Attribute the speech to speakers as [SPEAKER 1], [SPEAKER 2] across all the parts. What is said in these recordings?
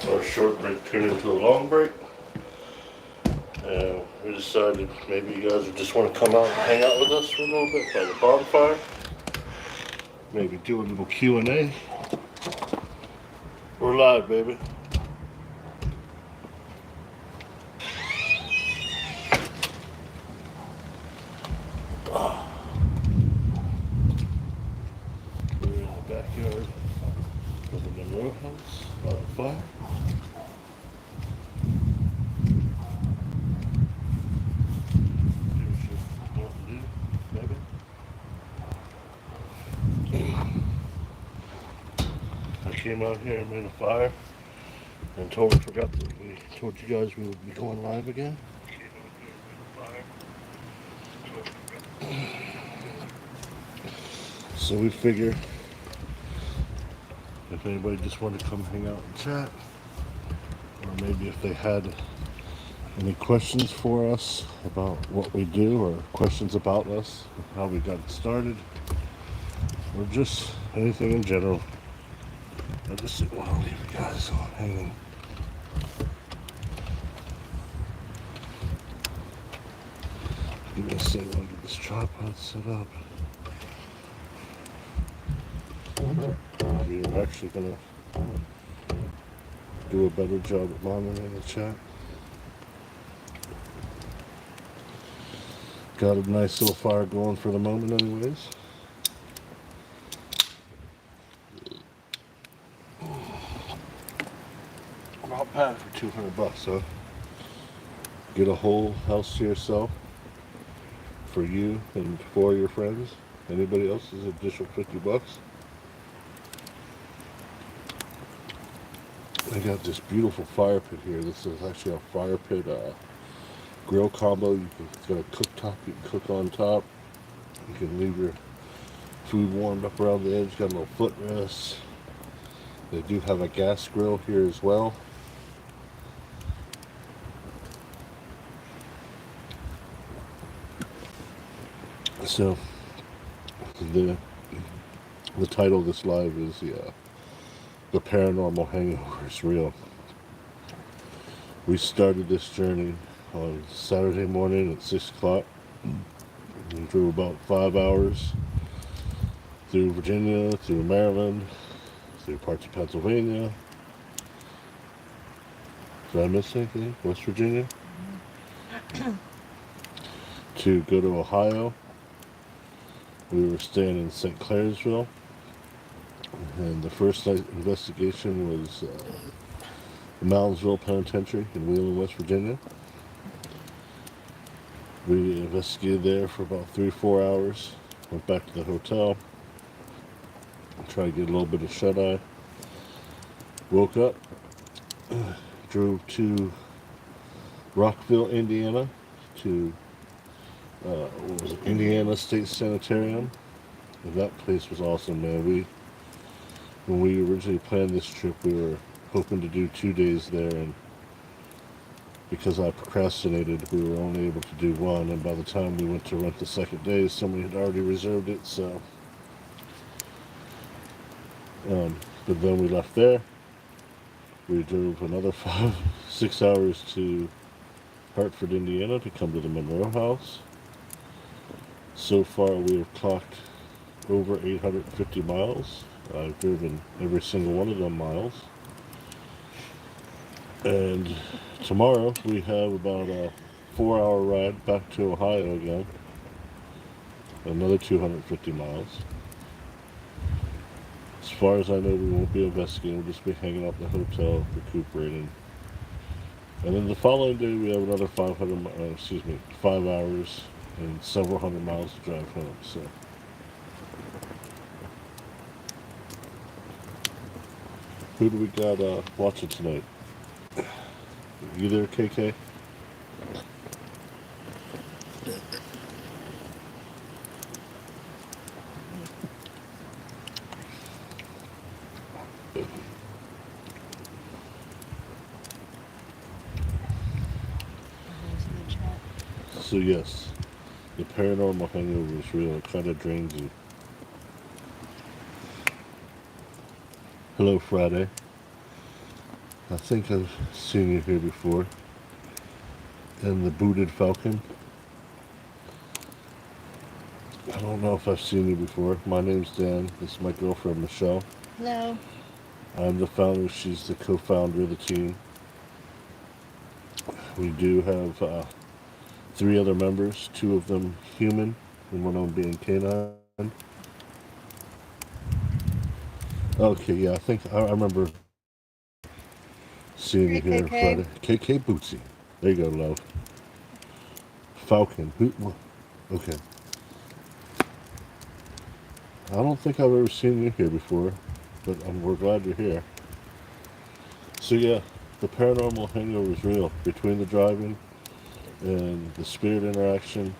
[SPEAKER 1] Our short break turned into a long break. And we decided maybe you guys would just want to come out and hang out with us for a little bit by the bonfire. Maybe do a little Q&A. We're live, baby. We're in the backyard of the Monroe house by the fire. I came out here and made a fire and totally forgot that we told you guys we would be going live again. So we figure if anybody just wanted to come hang out and chat, or maybe if they had any questions for us about what we do, or questions about us, how we got started, or just anything in general, I just didn't want to leave you guys hanging. Give me a second while I get this tripod set up. We're actually going to do a better job at monitoring the chat. Got a nice little fire going for the moment anyways. About paid for $200, huh? Get a whole house to yourself for you and 4 of your friends. Anybody else is an additional $50. I got this beautiful fire pit here. This is actually a fire pit grill combo. It's got a cooktop you can cook on top. You can leave your food warmed up around the edge. Got a little footrest. They do have a gas grill here as well. So the title of this live is the Paranormal Hangover is real. We started this journey on Saturday morning at 6 o'clock. We drove about 5 hours through Virginia, through Maryland, through parts of Pennsylvania. Did I miss anything? West Virginia? To go to Ohio. We were staying in St. Clairsville. And the first night investigation was the Moundsville Penitentiary in Wheeling, West Virginia. We investigated there for about 3-4 hours. Went back to the hotel. Tried to get a little bit of shut-eye. Woke up. Drove to Rockville, Indiana, to Indiana State Sanitarium. And that place was awesome, man. When we originally planned this trip, we were hoping to do 2 days there, and because I procrastinated, we were only able to do one, and by the time we went to rent the second day, somebody had already reserved it, so but then we left there. We drove another 6 hours to Hartford, Indiana to come to the Monroe house. So far we have clocked over 850 miles. I've driven every single one of them miles. And tomorrow we have about a 4-hour ride back to Ohio again. Another 250 miles. As far as I know, we won't be investigating. We'll just be hanging out in the hotel, recuperating. And then the following day we have another 5 hours and several hundred miles to drive home. So who do we got watching tonight? You there, KK? So yes, the Paranormal Hangover is real. It kind of drains you. Hello, Friday. I think I've seen you here before. And the booted falcon. I don't know if I've seen you before. My name's Dan. This is my girlfriend, Michelle.
[SPEAKER 2] Hello.
[SPEAKER 1] I'm the founder. She's the co-founder of the team. We do have three other members, two of them human, and one of them being canine. Okay, yeah, I remember seeing you
[SPEAKER 2] Hey,
[SPEAKER 1] here
[SPEAKER 2] KK.
[SPEAKER 1] Friday. KK Bootsy. There you go, love. Falcon. Okay. I don't think I've ever seen you here before, but we're glad you're here. So yeah, the paranormal hangover is real. Between the driving and the spirit interaction,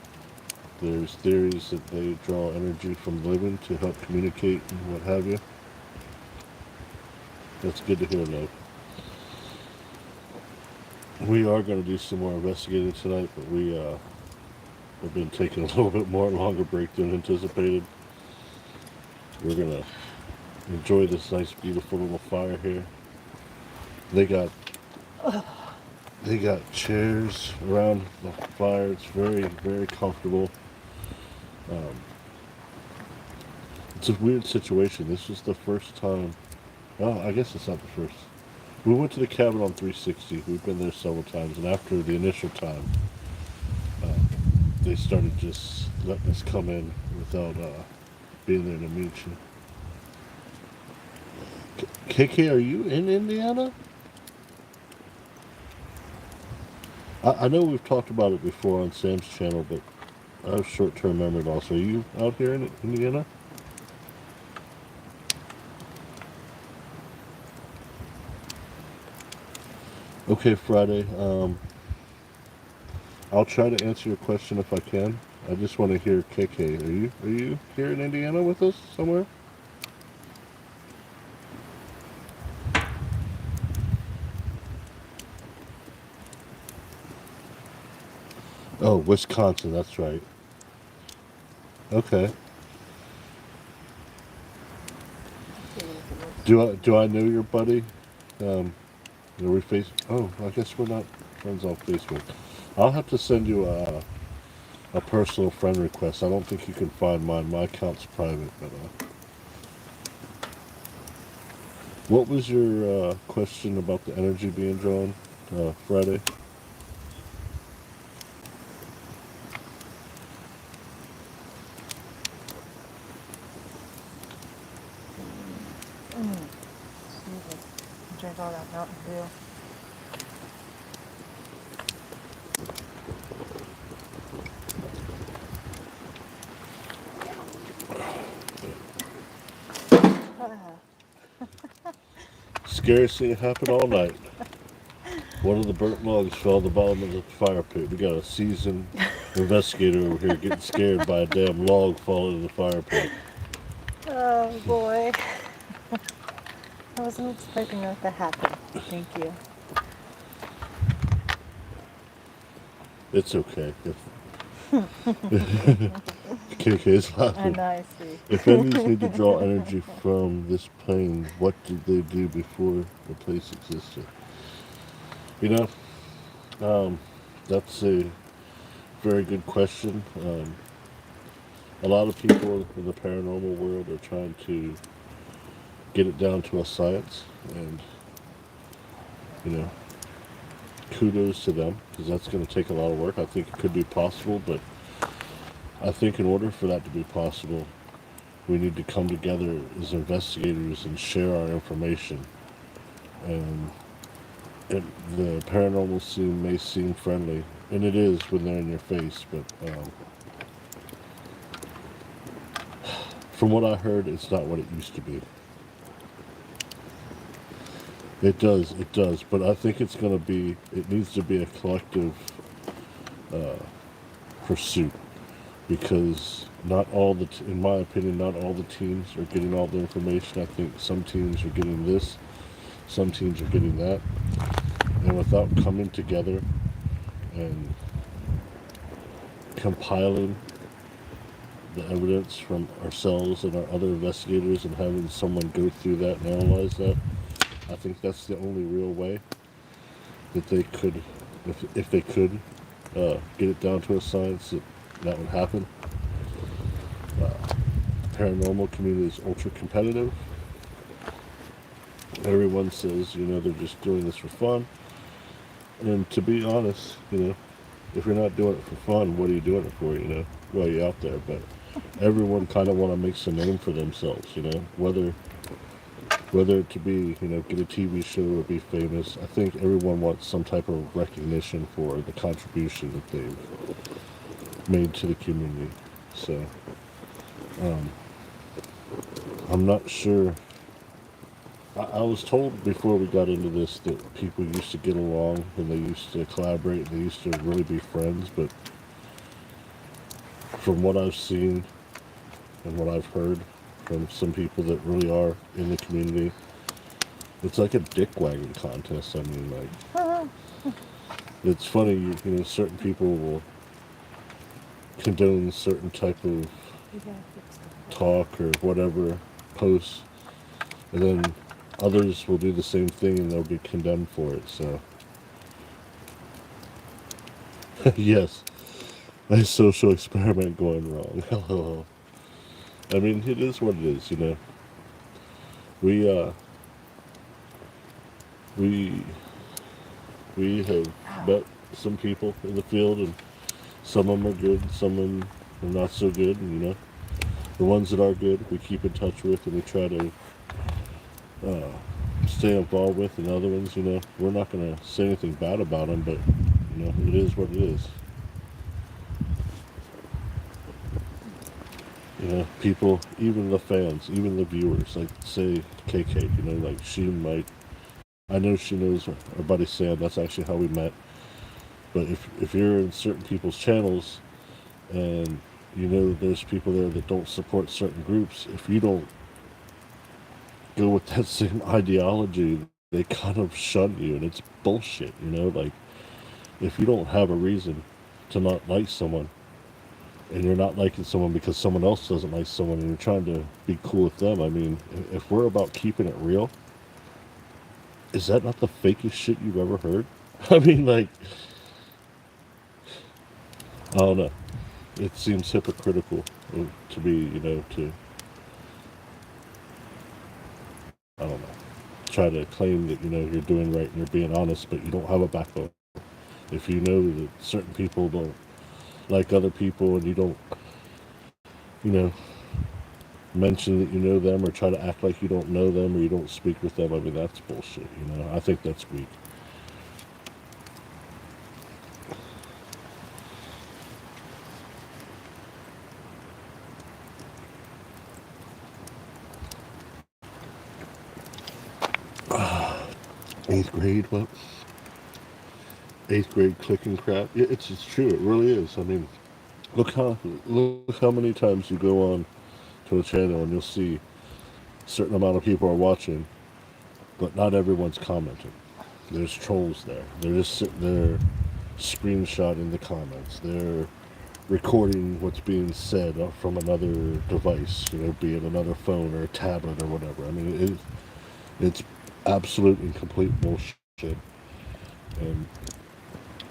[SPEAKER 1] there's theories that they draw energy from living to help communicate and what have you. That's good to hear, love. We are going to do some more investigating tonight, but we've been taking a little bit more longer break than anticipated. We're going to enjoy this nice, beautiful little fire here. They got they got chairs around the fire. It's very, very comfortable. Um, it's a weird situation. This is the first time. Well, I guess it's not the first. We went to the cabin on 360. We've been there several times, and after the initial time, uh, they started just letting us come in without being there to meet you. KK, are you in Indiana? I know we've talked about it before on Sam's channel, but I have short-term memory loss. Are you out here in Indiana? Okay, Friday. I'll try to answer your question if I can. I just want to hear KK. Are you here in Indiana with us somewhere? Oh, Wisconsin. That's right. Okay. Do I know your buddy? Um, are we face? Oh, I guess we're not friends on Facebook. I'll have to send you a personal friend request. I don't think you can find mine. My account's private. But what was your question about the energy being drawn Friday?
[SPEAKER 2] Excuse me. Drink all that Mountain Dew.
[SPEAKER 1] Scariest thing that happened all night. One of the burnt logs fell at the bottom of the fire pit. We got a seasoned investigator over here getting scared by a damn log falling in the fire pit.
[SPEAKER 2] Oh boy. I wasn't expecting that to happen. Thank you.
[SPEAKER 1] It's okay. KK is
[SPEAKER 2] I
[SPEAKER 1] laughing.
[SPEAKER 2] know, I see.
[SPEAKER 1] If enemies need to draw energy from this plane, what did they do before the place existed? You know, um, that's a very good question. A lot of people in the paranormal world are trying to get it down to a science, and you know, kudos to them because that's going to take a lot of work. I think it could be possible, but I think in order for that to be possible, we need to come together as investigators and share our information. And the paranormal scene may seem friendly, and it is when they're in your face, but from what I heard, it's not what it used to be. It does, but I think it needs to be a collective uh, pursuit because not all in my opinion, not all the teams are getting all the information. I think some teams are getting this, some teams are getting that, and without coming together and compiling the evidence from ourselves and our other investigators and having someone go through that and analyze that, I think that's the only real way that they could, if they could, get it down to a science that would happen. Paranormal community is ultra competitive. Everyone says, they're just doing this for fun. And to be honest, if you're not doing it for fun, what are you doing it for, while you're out there? But everyone kind of want to make some name for themselves, whether it to be, get a TV show or be famous. I think everyone wants some type of recognition for the contribution that they've made to the community. So, I'm not sure. I was told before we got into this that people used to get along and they used to collaborate and they used to really be friends, but from what I've seen and what I've heard from some people that really are in the community, it's like a dick wagging contest. I mean, like, it's funny, certain people will condone certain type of talk or whatever, posts, and then others will do the same thing and they'll be condemned for it. So, yes, a social experiment going wrong. I mean, it is what it is, We, uh, we, we have met some people in the field, and some of them are good, some of them are not so good, and, the ones that are good, we keep in touch with, and we try to stay involved with, and other ones, we're not going to say anything bad about them, but, it is what it is. People, even the fans, even the viewers, like, say, KK, like, she might, I know she knows our buddy Sam, that's actually how we met, but if you're in certain people's channels, and there's people there that don't support certain groups, if you don't go with that same ideology, they kind of shun you, and it's bullshit, like, if you don't have a reason to not like someone, and you're not liking someone because someone else doesn't like someone, and you're trying to be cool with them, I mean, if we're about keeping it real, is that not the fakest shit you've ever heard? I mean, like, I don't know. It seems hypocritical to be, I don't know, try to claim that, you're doing right and you're being honest, but you don't have a backbone. If you know that certain people don't like other people and you don't, you know, mention that you know them or try to act like you don't know them or you don't speak with them, I mean, that's bullshit, I think that's weak. Eighth grade, what? Eighth grade clicking crap. Yeah, it's true. It really is. I mean, look how many times you go on to a channel and you'll see a certain amount of people are watching, but not everyone's commenting. There's trolls there. They're just sitting there screenshotting the comments. They're recording what's being said from another device, be it another phone or a tablet or whatever. I mean, it's absolute and complete bullshit. And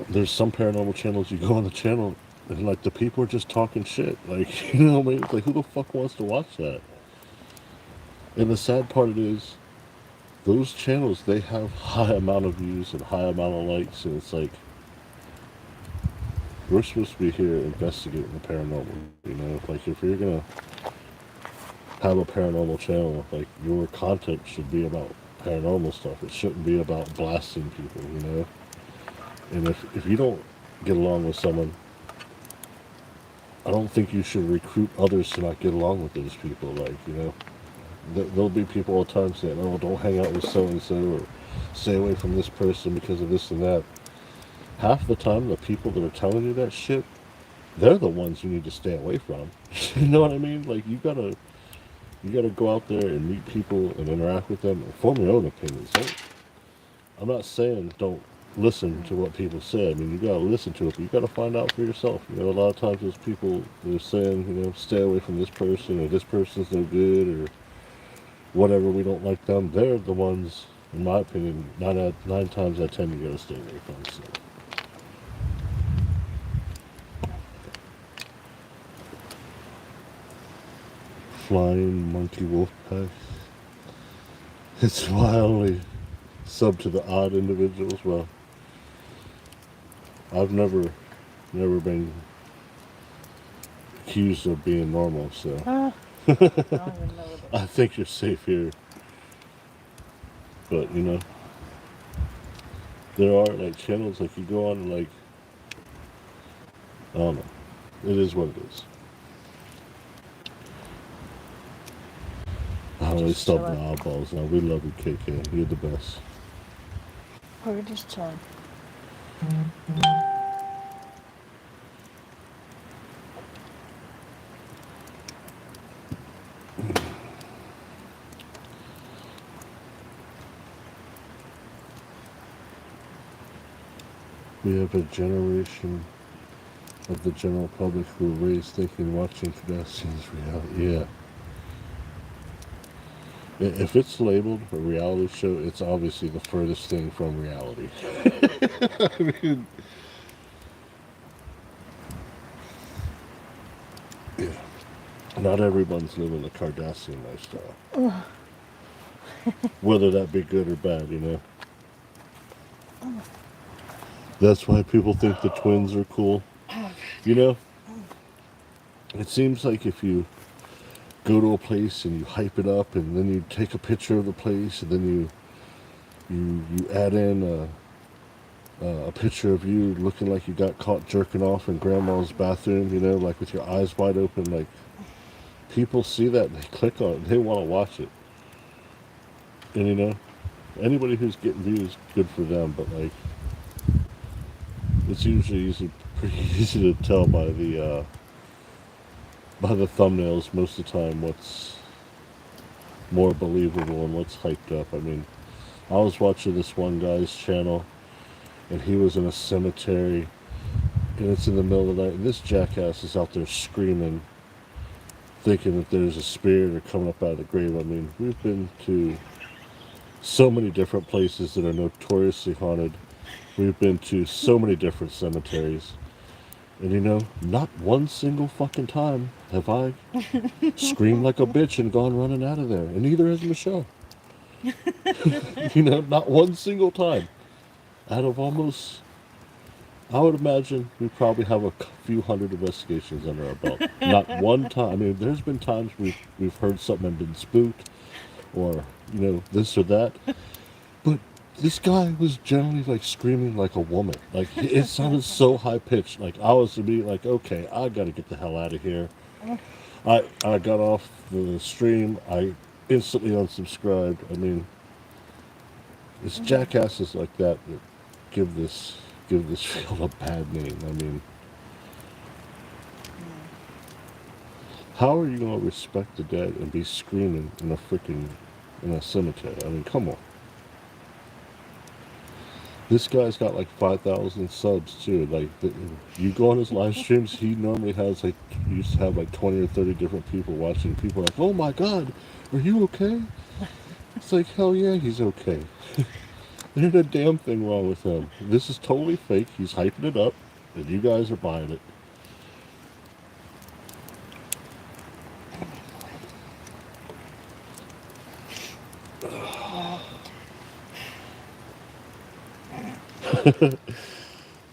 [SPEAKER 1] there's some paranormal channels you go on the channel and like the people are just talking shit. Like, what I mean? It's like, who the fuck wants to watch that? And the sad part is, those channels, they have high amount of views and high amount of likes, and it's like, we're supposed to be here investigating the paranormal, like, if you're gonna have a paranormal channel, like, your content should be about paranormal stuff. It shouldn't be about blasting people. And if you don't get along with someone, I don't think you should recruit others to not get along with those people. Like, there'll be people all the time saying, oh, don't hang out with so-and-so, or stay away from this person because of this and that. Half the time, the people that are telling you that shit, they're the ones you need to stay away from. You know what I mean? Like, you gotta go out there and meet people and interact with them and form your own opinions. I'm not saying don't listen to what people say. I mean, you gotta listen to it, but you gotta find out for yourself. A lot of times there's people that are saying, stay away from this person, or this person's no good, or whatever, we don't like them. They're the ones In my opinion, nine times out of 10 you gotta stay away from. So. Flying monkey wolf pack. It's why I only sub to the odd individuals. Well, I've never been accused of being normal, so
[SPEAKER 2] I don't even know what it
[SPEAKER 1] I think you're safe here. But you know, there are like channels like you go on and like I don't know. It is what it is. I always
[SPEAKER 2] Just
[SPEAKER 1] stop the
[SPEAKER 2] chilling.
[SPEAKER 1] oddballs now. We love you, KK. You're the best.
[SPEAKER 2] We're just chilling.
[SPEAKER 1] We have a generation of the general public who were raised thinking watching Kardashians reality. Yeah. If it's labeled a reality show, it's obviously the furthest thing from reality. I mean, yeah. Not everyone's living the Kardashian lifestyle. Whether that be good or bad, you know. That's why people think the twins are cool. You know, it seems like if you go to a place and you hype it up and then you take a picture of the place and then you add in a picture of you looking like you got caught jerking off in grandma's bathroom, you know, like with your eyes wide open, like people see that and they click on it, they want to watch it. And you know, anybody who's getting views, good for them, but like it's usually pretty easy to tell by the thumbnails most of the time what's more believable and what's hyped up. I mean, I was watching this one guy's channel and he was in a cemetery and it's in the middle of the night and this jackass is out there screaming thinking that there's a spirit or coming up out of the grave. I mean, we've been to so many different places that are notoriously haunted. We've been to so many different cemeteries. And you know, not one single fucking time have I screamed like a bitch and gone running out of there. And neither has Michelle. You know, not one single time. Out of almost, I would imagine we probably have a few hundred investigations under our belt. Not one time. I mean, there's been times we've heard something and been spooked, or you know, this or that. But this guy was generally like screaming like a woman. Like it sounded so high pitched. Like I was to be like, okay, I gotta get the hell out of here. I got off the stream. I instantly unsubscribed. I mean, it's jackasses like that that give this field a bad name. I mean, how are you gonna respect the dead and be screaming in a cemetery? I mean, come on. This guy's got like 5,000 subs too. Like, you go on his live streams, he normally has like, he used to have like 20 or 30 different people watching. People are like, oh my god, are you okay? It's like, hell yeah, he's okay. There's a damn thing wrong with him. This is totally fake. He's hyping it up, and you guys are buying it.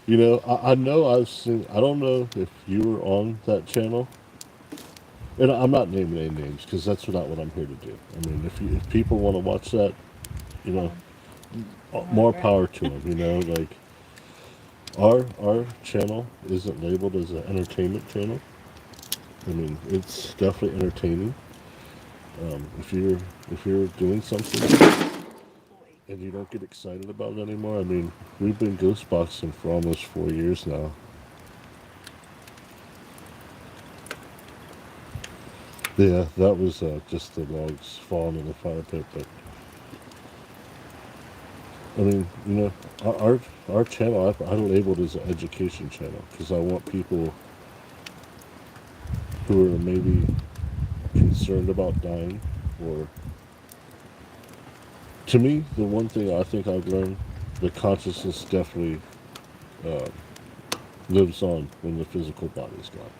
[SPEAKER 1] You know, I know I've seen, I don't know if you were on that channel. And I'm not naming any names because that's not what I'm here to do. I mean, if people want to watch that, you know, more power to them. You know, like our channel isn't labeled as an entertainment channel. I mean, it's definitely entertaining. If you're doing something and you don't get excited about it anymore, I mean, we've been ghostboxing for almost 4 years now. Yeah, that was just the logs falling in the fire pit. But I mean, you know, our channel I labeled as an education channel because I want people who are maybe concerned about dying or To me, the one thing I think I've learned, the consciousness definitely uh, lives on when the physical body's gone.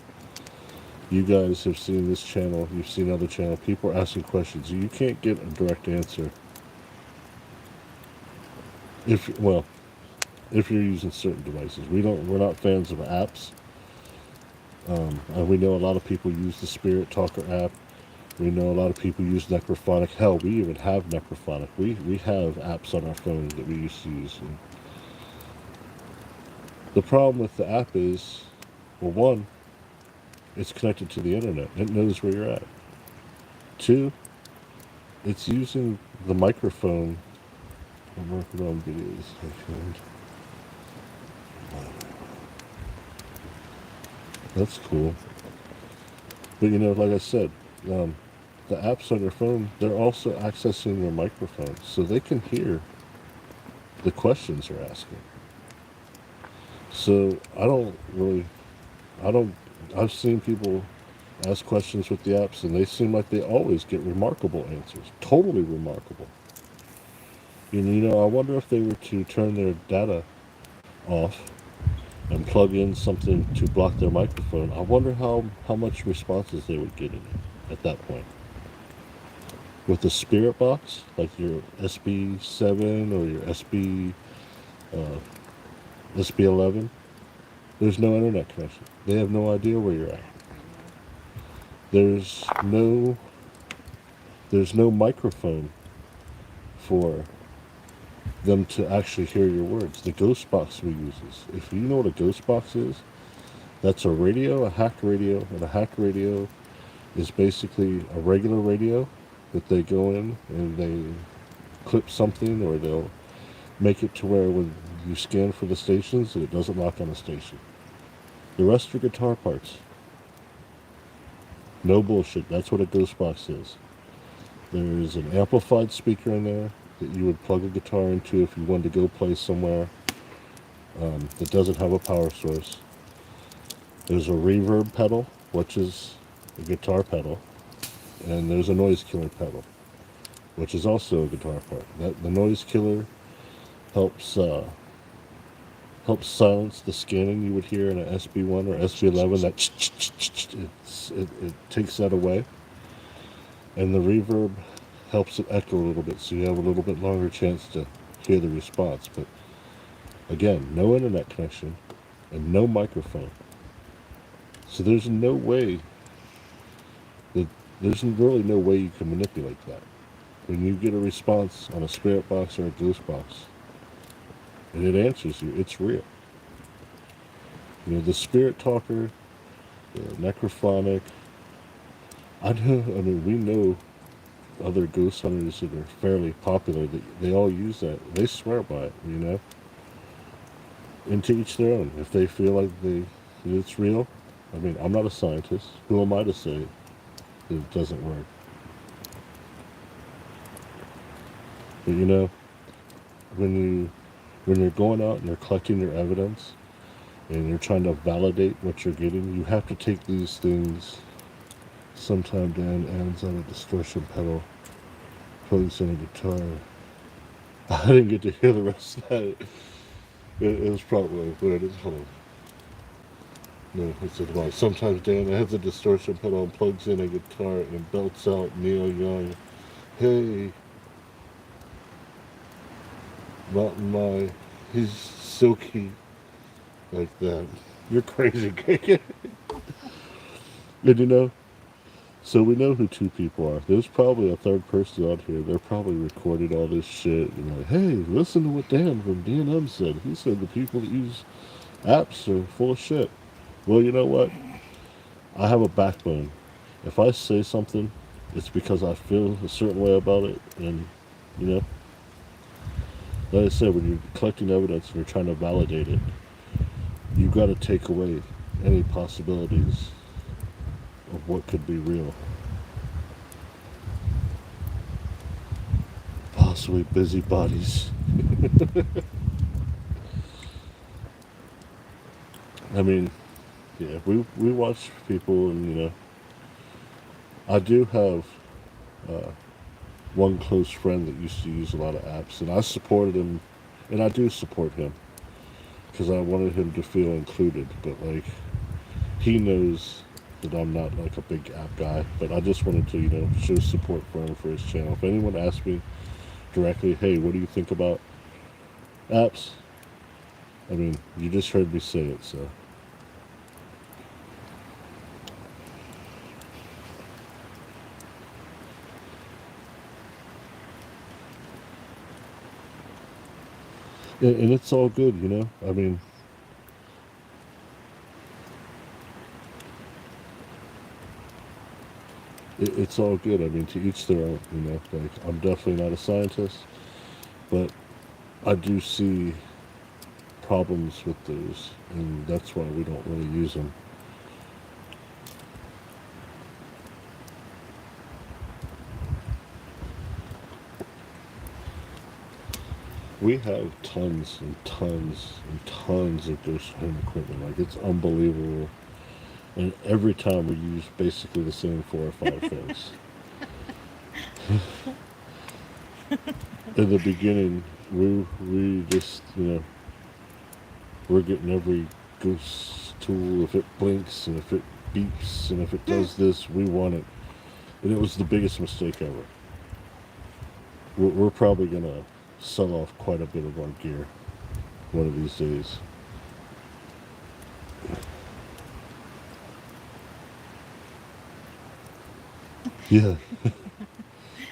[SPEAKER 1] You guys have seen this channel, you've seen other channels, people are asking questions. You can't get a direct answer if, well, if you're using certain devices. We're not fans of apps. And we know a lot of people use the Spirit Talker app. We know a lot of people use Necrophonic. Hell, we even have Necrophonic. We have apps on our phone that we used to use. And the problem with the app is, well, one, it's connected to the internet. It knows where you're at. Two, it's using the microphone. I'm working on videos. That's cool. But like I said, um, the apps on your phone, they're also accessing your microphone, so they can hear the questions you're asking. So I don't, I've seen people ask questions with the apps, and they seem like they always get remarkable answers. Totally remarkable. And I wonder if they were to turn their data off and plug in something to block their microphone, I wonder how much responses they would get in it at that point. With the Spirit box, like your SB7 or your SB11, there's no internet connection. They have no idea where you're at. There's no microphone for them to actually hear your words. The ghost box we uses. If you know what a ghost box is, that's a radio, a hacked radio, and a hacked radio is basically a regular radio that they go in and they clip something, or they'll make it to where when you scan for the stations, it doesn't lock on the station. The rest are guitar parts. No bullshit. That's what a ghost box is. There's an amplified speaker in there that you would plug a guitar into if you wanted to go play somewhere that doesn't have a power source. There's a reverb pedal, which is a guitar pedal, and there's a noise killer pedal, which is also a guitar part. The noise killer helps silence the scanning you would hear in an SB1 or SB11. It takes that away, and the reverb helps it echo a little bit, so you have a little bit longer chance to hear the response. But again, no internet connection and no microphone, so there's really no way you can manipulate that. When you get a response on a spirit box or a ghost box, and it answers you, it's real. The Spirit Talker, the Necrophonic. We know other ghost hunters that are fairly popular, that they all use that. They swear by it, And to each their own. If they feel like it's real, I'm not a scientist. Who am I to say that it doesn't work? But when you're going out and you're collecting your evidence and you're trying to validate what you're getting, you have to take these things. Sometime Dan ends on a distortion pedal, plugs in a guitar. I didn't get to hear the rest of that. It was probably what it is. Hold on. No, it's at the bottom. Sometimes Dan has a distortion pedal and plugs in a guitar and belts out Neil Young. Hey, Mountain My, he's silky like that. You're crazy, Kate. And so we know who two people are. There's probably a third person out here. They're probably recorded all this shit and like, hey, listen to what Dan from D&M said. He said the people that use apps are full of shit. Well, you know what? I have a backbone. If I say something, it's because I feel a certain way about it. And, like I said, when you're collecting evidence and you're trying to validate it, you've got to take away any possibilities of what could be real. Possibly busybodies. Yeah, we watch people, and I do have one close friend that used to use a lot of apps, and I supported him, and I do support him because I wanted him to feel included. But like, he knows that I'm not like a big app guy, but I just wanted to, show support for him for his channel. If anyone asks me directly, hey, what do you think about apps? I mean, you just heard me say it, so. And it's all good. I mean, it's all good. I mean, to each their own. Like, I'm definitely not a scientist, but I do see problems with those, and that's why we don't really use them. We have tons and tons and tons of ghost home equipment. Like, it's unbelievable. And every time we use basically the same 4 or 5 things. In the beginning, we just, we're getting every ghost tool. If it blinks and if it beeps and if it does this, we want it. And it was the biggest mistake ever. We're probably going to sell off quite a bit of our gear one of these days. Yeah.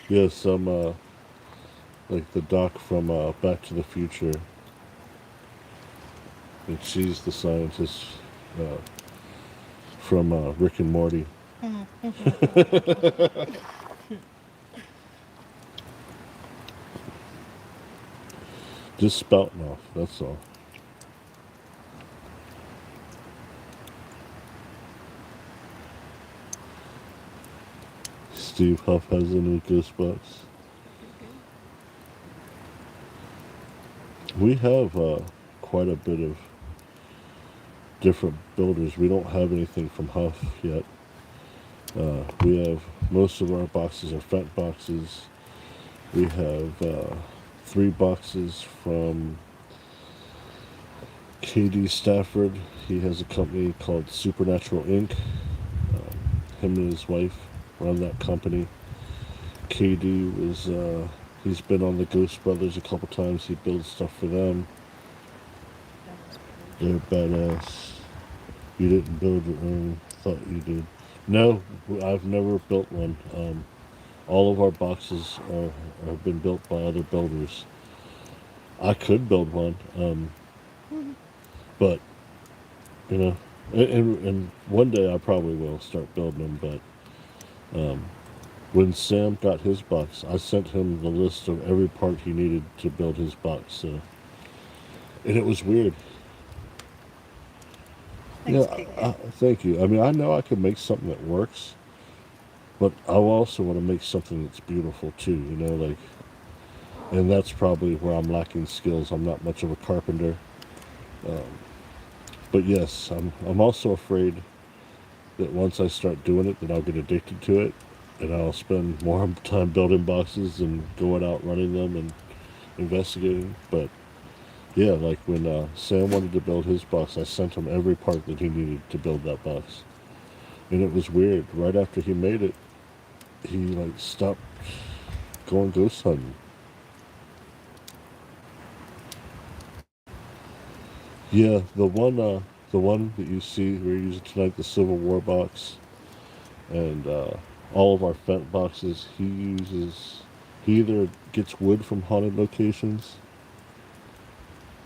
[SPEAKER 1] Yeah, some, like the doc from Back to the Future. And she's the scientist uh, from Rick and Morty. Just spouting off, that's all. Steve Huff has a new ghost box. We have quite a bit of different builders. We don't have anything from Huff yet. We have most of our boxes are Fent boxes. We have 3 boxes from KD Stafford. He has a company called Supernatural Inc. Him and his wife run that company. KD was he's been on the Ghost Brothers a couple times. He builds stuff for them. They're badass. You didn't build your own. Thought you did. No, I've never built one. All of our boxes have been built by other builders. I could build one, but you know, and one day I probably will start building them. But when Sam got his box, I sent him the list of every part he needed to build his box. So, and it was weird.
[SPEAKER 2] Thanks,
[SPEAKER 1] Yeah,
[SPEAKER 2] Kika.
[SPEAKER 1] thank you. I mean, I know I can make something that works, but I also want to make something that's beautiful too. Like, and that's probably where I'm lacking skills. I'm not much of a carpenter, um, but yes, I'm also afraid that once I start doing it, that I'll get addicted to it, and I'll spend more time building boxes and going out running them and investigating. But yeah, like when Sam wanted to build his box, I sent him every part that he needed to build that box. And it was weird. Right after he made it, he like stopped going ghost hunting. Yeah, the one that you see we're using tonight, the Civil War box, and all of our Fent boxes, he uses. He either gets wood from haunted locations.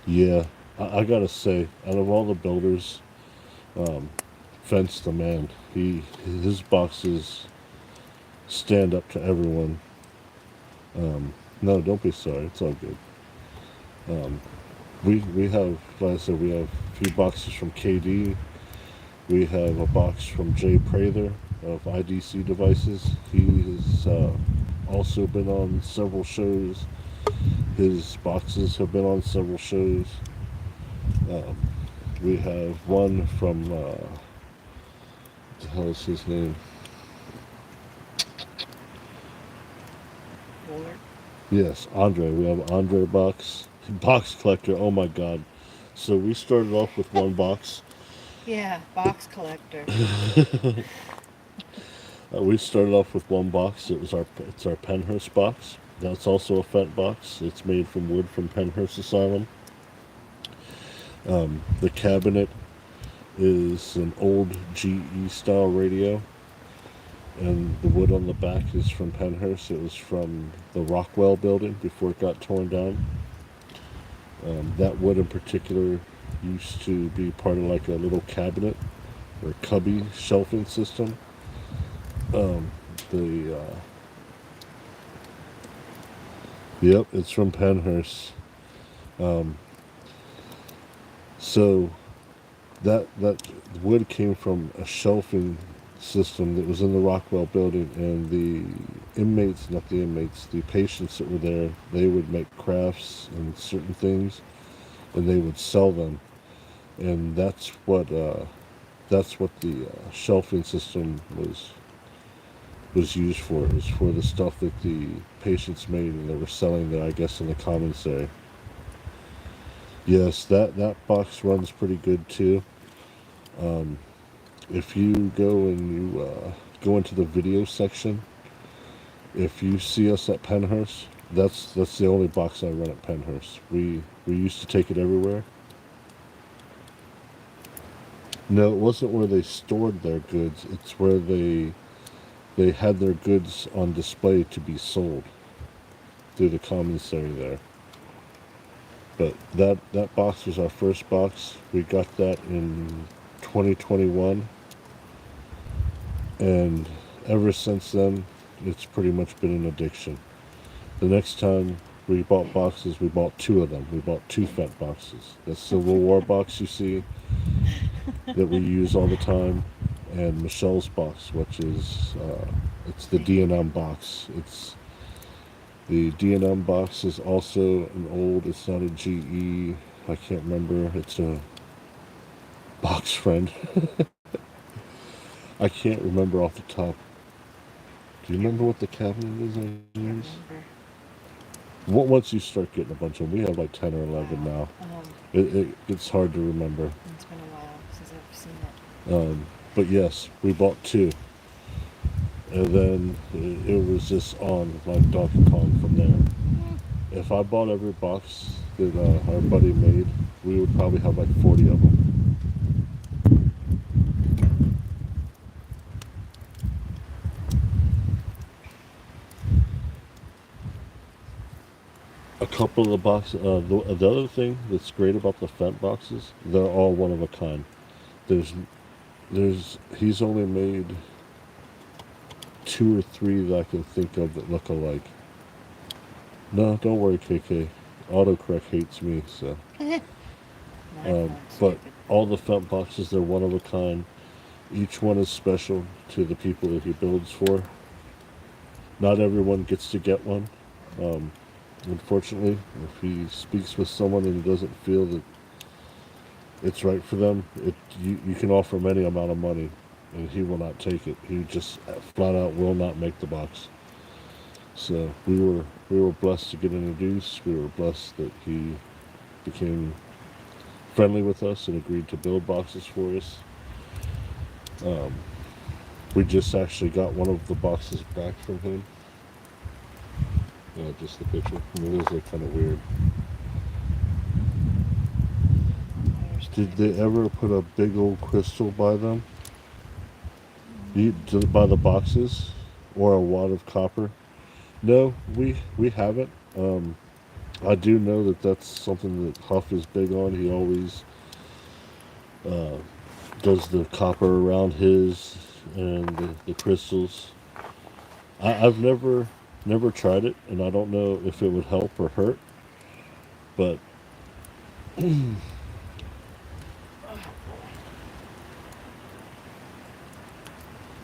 [SPEAKER 1] Yeah, I gotta say, out of all the builders, um, Fent's the man. His boxes stand up to everyone. No, don't be sorry. It's all good. Um, we have, like I said, we have a few boxes from KD. We have a box from Jay Prather of IDC Devices. He has also been on several shows. His boxes have been on several shows. Um, we have one from what the hell is his name?
[SPEAKER 2] Lord.
[SPEAKER 1] Yes, Andre. We have Andre box collector. Oh my God! So we started off with one box.
[SPEAKER 2] Yeah, box collector.
[SPEAKER 1] We started off with one box. It's our Penhurst box. That's also a Fent box. It's made from wood from Penhurst Asylum. The cabinet is an old GE style radio, and the wood on the back is from Penhurst. It was from the Rockwell building before it got torn down. That wood in particular used to be part of like a little cabinet or cubby shelving system. Um, the Yep, it's from Penhurst. Um, so that wood came from a shelving system that was in the Rockwell building, and not the inmates, the patients that were there, they would make crafts and certain things, and they would sell them, and that's what the shelving system was used for. It was for the stuff that the patients made, and they were selling there, I guess, in the commissary. Yes, that box runs pretty good too. Um, if you go into the video section, if you see us at Penhurst, that's the only box I run at Penhurst. We used to take it everywhere. No, it wasn't where they stored their goods. It's where they had their goods on display to be sold through the commissary there. But that box was our first box. We got that in 2021, and ever since then, it's pretty much been an addiction. The next time we bought boxes, we bought two of them. We bought two Fent boxes. The Civil War box you see that we use all the time, and Michelle's box, which is it's the D&M box. It's the D&M box is also an old. It's not a GE. I can't remember. It's a box friend. I can't remember off the top. Do you remember what the cabinet is I use?
[SPEAKER 2] Remember.
[SPEAKER 1] Once you start getting a bunch of them, we have like 10 or 11 now. It's hard to remember.
[SPEAKER 2] It's been a while since I've seen it.
[SPEAKER 1] But yes, we bought two. And then it was just on like Donkey Kong from there. If I bought every box that our buddy made, we would probably have like 40 of them. A couple of the boxes. The other thing that's great about the Fent boxes, they're all one of a kind. He's only made two or three that I can think of that look alike. No, don't worry, KK. Autocorrect hates me, so.
[SPEAKER 2] My phone's
[SPEAKER 1] But
[SPEAKER 2] stupid.
[SPEAKER 1] all the Fent boxes, they're one of a kind. Each one is special to the people that he builds for. Not everyone gets to get one. Um, Unfortunately, if he speaks with someone and he doesn't feel that it's right for them, you can offer him any amount of money, and he will not take it. He just flat out will not make the box. So we were blessed to get introduced. We were blessed that he became friendly with us and agreed to build boxes for us. We just actually got one of the boxes back from him. Just the picture. I mean, those look kind of weird. Did they ever put a big old crystal by them? By the boxes? Or a wad of copper? No, we haven't. I do know that that's something that Huff is big on. He always uh, does the copper around his and the crystals. I've never tried it, and I don't know if it would help or hurt, but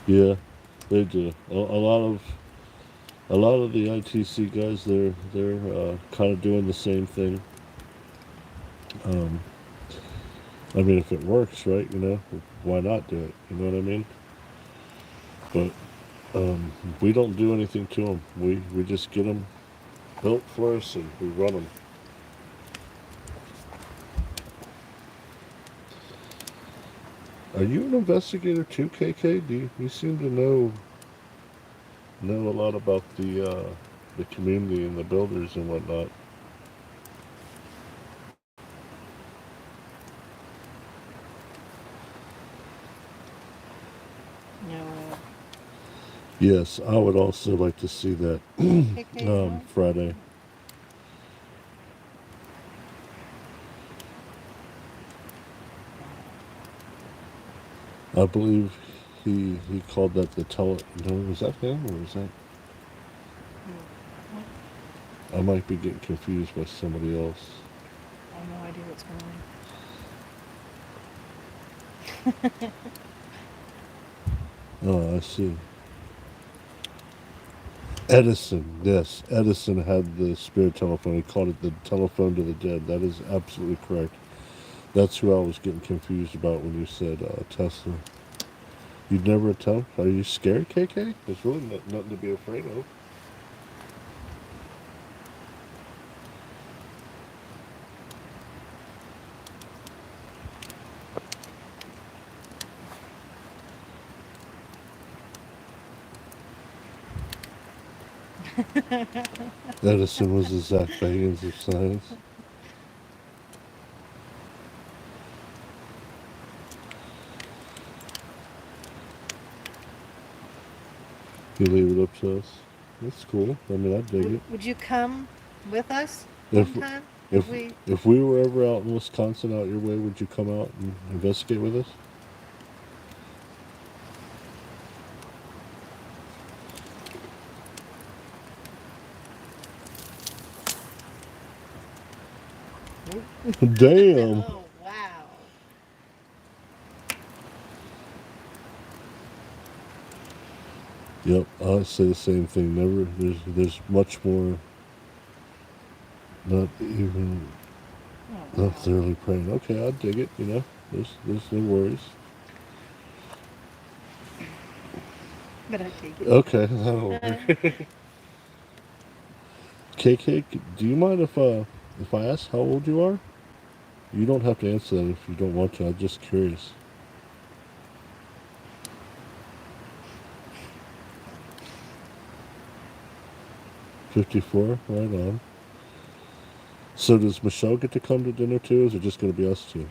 [SPEAKER 1] yeah, they do. A lot of the ITC guys, they're kind of doing the same thing. Um, I mean, if it works, right? Why not do it? You know what I mean? But We don't do anything to them. We just get them built for us and we run them. Are you an investigator too, KK? You seem to know a lot about the community and the builders and whatnot.
[SPEAKER 2] No.
[SPEAKER 1] Yes, I would also like to see that
[SPEAKER 2] KK, what?
[SPEAKER 1] Friday. I believe he called that the tele. No, was that him or was that?
[SPEAKER 2] What?
[SPEAKER 1] I might be getting confused by somebody else.
[SPEAKER 2] I have no idea what's going on.
[SPEAKER 1] Oh, I see. Edison, yes, Edison had the spirit telephone. He called it the telephone to the dead. That is absolutely correct. That's who I was getting confused about when you said Tesla. You'd never attempt? Are you scared, KK? There's really nothing to be afraid of. Edison was the Zach Bagans of science. You leave it up to us. That's cool. I mean, I dig it.
[SPEAKER 2] Would you come with us
[SPEAKER 1] If
[SPEAKER 2] one time?
[SPEAKER 1] if if we were ever out in Wisconsin, out your way, would you come out and investigate with us? Damn.
[SPEAKER 2] Oh, wow.
[SPEAKER 1] Yep, I say the same thing. Never. There's much more. Not even.
[SPEAKER 2] Oh,
[SPEAKER 1] Not
[SPEAKER 2] wow.
[SPEAKER 1] thoroughly praying. Okay, I dig it. You know, there's no worries.
[SPEAKER 2] But I take it.
[SPEAKER 1] Okay, that'll work. KK, do you mind if I ask how old you are? You don't have to answer that if you don't want to. I'm just curious. 54, right on. So does Michelle get to come to dinner too? Or is it just going to be us two?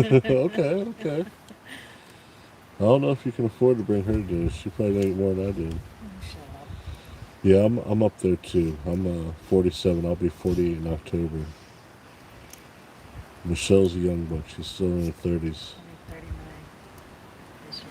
[SPEAKER 1] Okay, okay. I don't know if you can afford to bring her to dinner. She probably ain't more than I do.
[SPEAKER 2] Oh, shut up.
[SPEAKER 1] Yeah, I'm up there too. I'm 47. I'll be 48 in October. Michelle's a young buck. She's still in her 30s.
[SPEAKER 2] I'll be 39 this year.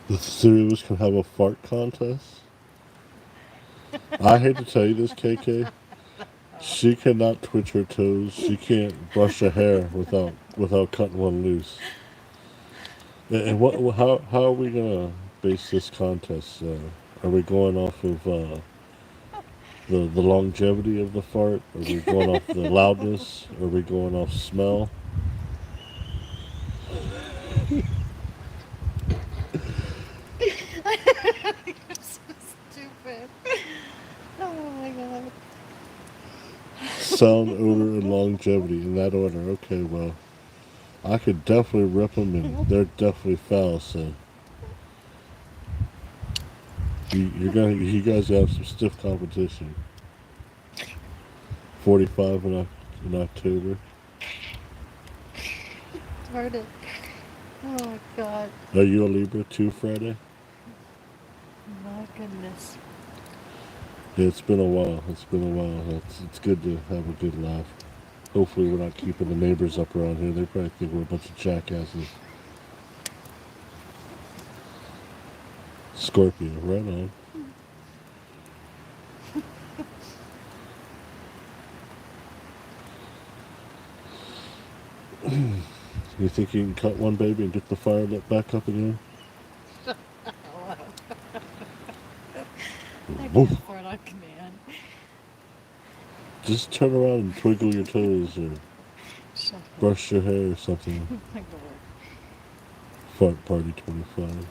[SPEAKER 1] The three of us can have a fart contest. I hate to tell you this, KK. She cannot twitch her toes. She can't brush a hair without cutting one loose. And what? How are we gonna base this contest? Are we going off of the longevity of the fart? Are we going off the loudness? Are we going off smell?
[SPEAKER 2] You're so stupid. Oh my god.
[SPEAKER 1] Sound, odor, and longevity in that order. Okay, well, I could definitely rip them, and they're definitely foul. So you guys have some stiff competition. 45 in October.
[SPEAKER 2] Darn it. Oh my god.
[SPEAKER 1] Are you a Libra too, Friday?
[SPEAKER 2] My goodness.
[SPEAKER 1] Yeah, it's been a while. It's been a while. It's good to have a good laugh. Hopefully, we're not keeping the neighbors up around here. They probably think we're a bunch of jackasses. Scorpio, right on. You think you can cut one, baby, and get the fire lit back up again?
[SPEAKER 2] I
[SPEAKER 1] Woof.
[SPEAKER 2] can't fart on command.
[SPEAKER 1] Just turn around and twinkle your toes or
[SPEAKER 2] Shut up.
[SPEAKER 1] brush your hair or something.
[SPEAKER 2] My lord.
[SPEAKER 1] Fart Party 25.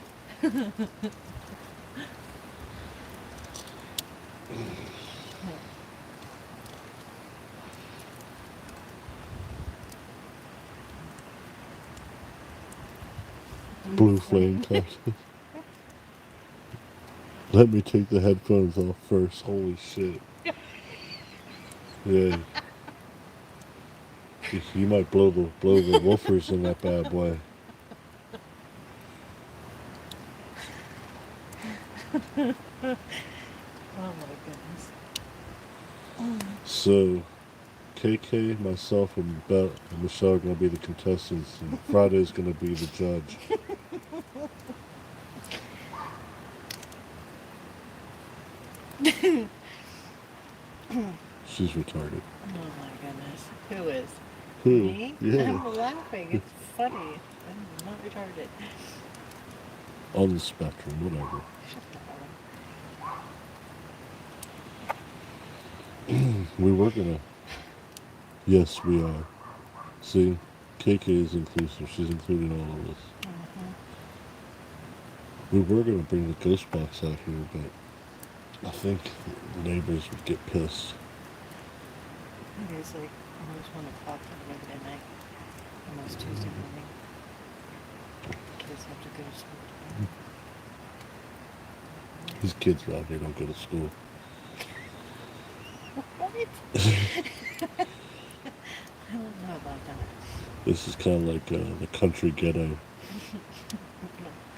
[SPEAKER 1] Blue flame Texas. Let me take the headphones off first. Holy shit. Yeah. You might blow the woofers in that bad boy.
[SPEAKER 2] Oh my goodness.
[SPEAKER 1] So KK, myself, and Beth and Michelle are gonna be the contestants, and Friday's gonna be the judge. She's retarded.
[SPEAKER 2] Oh my goodness. Who is?
[SPEAKER 1] Who?
[SPEAKER 2] Me?
[SPEAKER 1] Yeah.
[SPEAKER 2] I'm laughing. It's funny. I'm not retarded.
[SPEAKER 1] On the spectrum, whatever.
[SPEAKER 2] Shut the hell
[SPEAKER 1] We were gonna. Yes, we are. See, KK is inclusive. She's including all of us.
[SPEAKER 2] up.
[SPEAKER 1] We were gonna bring the ghost box out here, but I think the neighbors would get pissed.
[SPEAKER 2] It's like almost 1 o'clock on Monday night. Almost Tuesday morning. Kids have to go to school today.
[SPEAKER 1] These kids around here don't go to school.
[SPEAKER 2] What? I don't know about that.
[SPEAKER 1] This is kind of like the country ghetto.
[SPEAKER 2] Not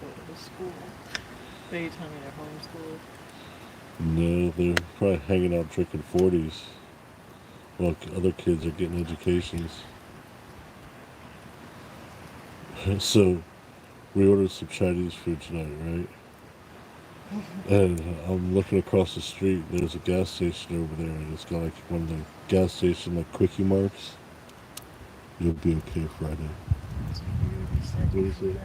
[SPEAKER 2] go to the school. Are you telling me they're homeschooled?
[SPEAKER 1] No, they're probably hanging out drinking 40s while other kids are getting educations. So, we ordered some Chinese food tonight, right? And I'm looking across the street. There's a gas station over there, and it's got like one of the gas station like quickie marks. You'll be okay Friday. What is it?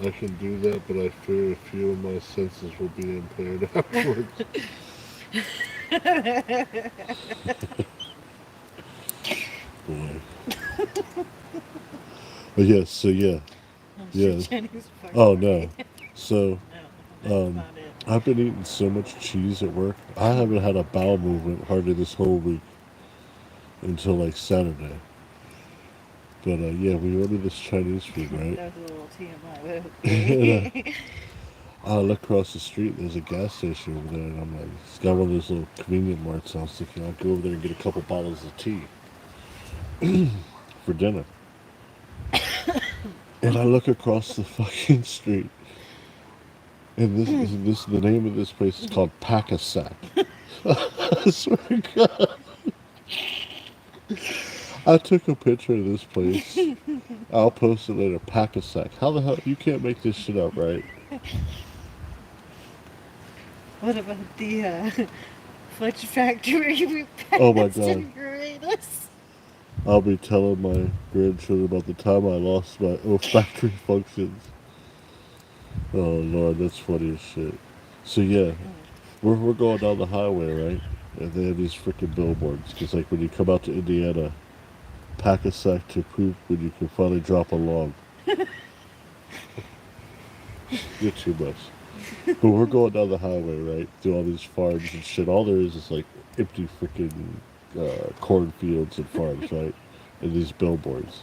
[SPEAKER 1] I can do that, but I fear a few of my senses will be impaired afterwards. Boy. But yes, so yeah. Yeah. Oh no. So I've been eating so much cheese at work. I haven't had a bowel movement hardly this whole week until like Saturday. But yeah, we ordered this Chinese food, right?
[SPEAKER 2] That was a little TMI, but
[SPEAKER 1] And,
[SPEAKER 2] okay.
[SPEAKER 1] I look across the street, there's a gas station over there, and I'm like, it's got one of those little convenient marts. I was thinking I'll go over there and get a couple bottles of tea for dinner. And I look across the fucking street, and this the name of this place is called Pack-a-Sack. I swear to God. I took a picture of this place. I'll post it later. Pack-a-Sack. How the hell? You can't make this shit up, right?
[SPEAKER 2] What about the fudge factory we
[SPEAKER 1] Oh my
[SPEAKER 2] passed
[SPEAKER 1] God.
[SPEAKER 2] in Uranus?
[SPEAKER 1] I'll be telling my grandchildren about the time I lost my olfactory functions. Oh Lord, that's funny as shit. So yeah, we're going down the highway, right? And they have these freaking billboards. Because like when you come out to Indiana, pack a sack to poop when you can finally drop a log. You're too much. But we're going down the highway, right? Through all these farms and shit. All there is like empty freaking cornfields and farms, right? And these billboards.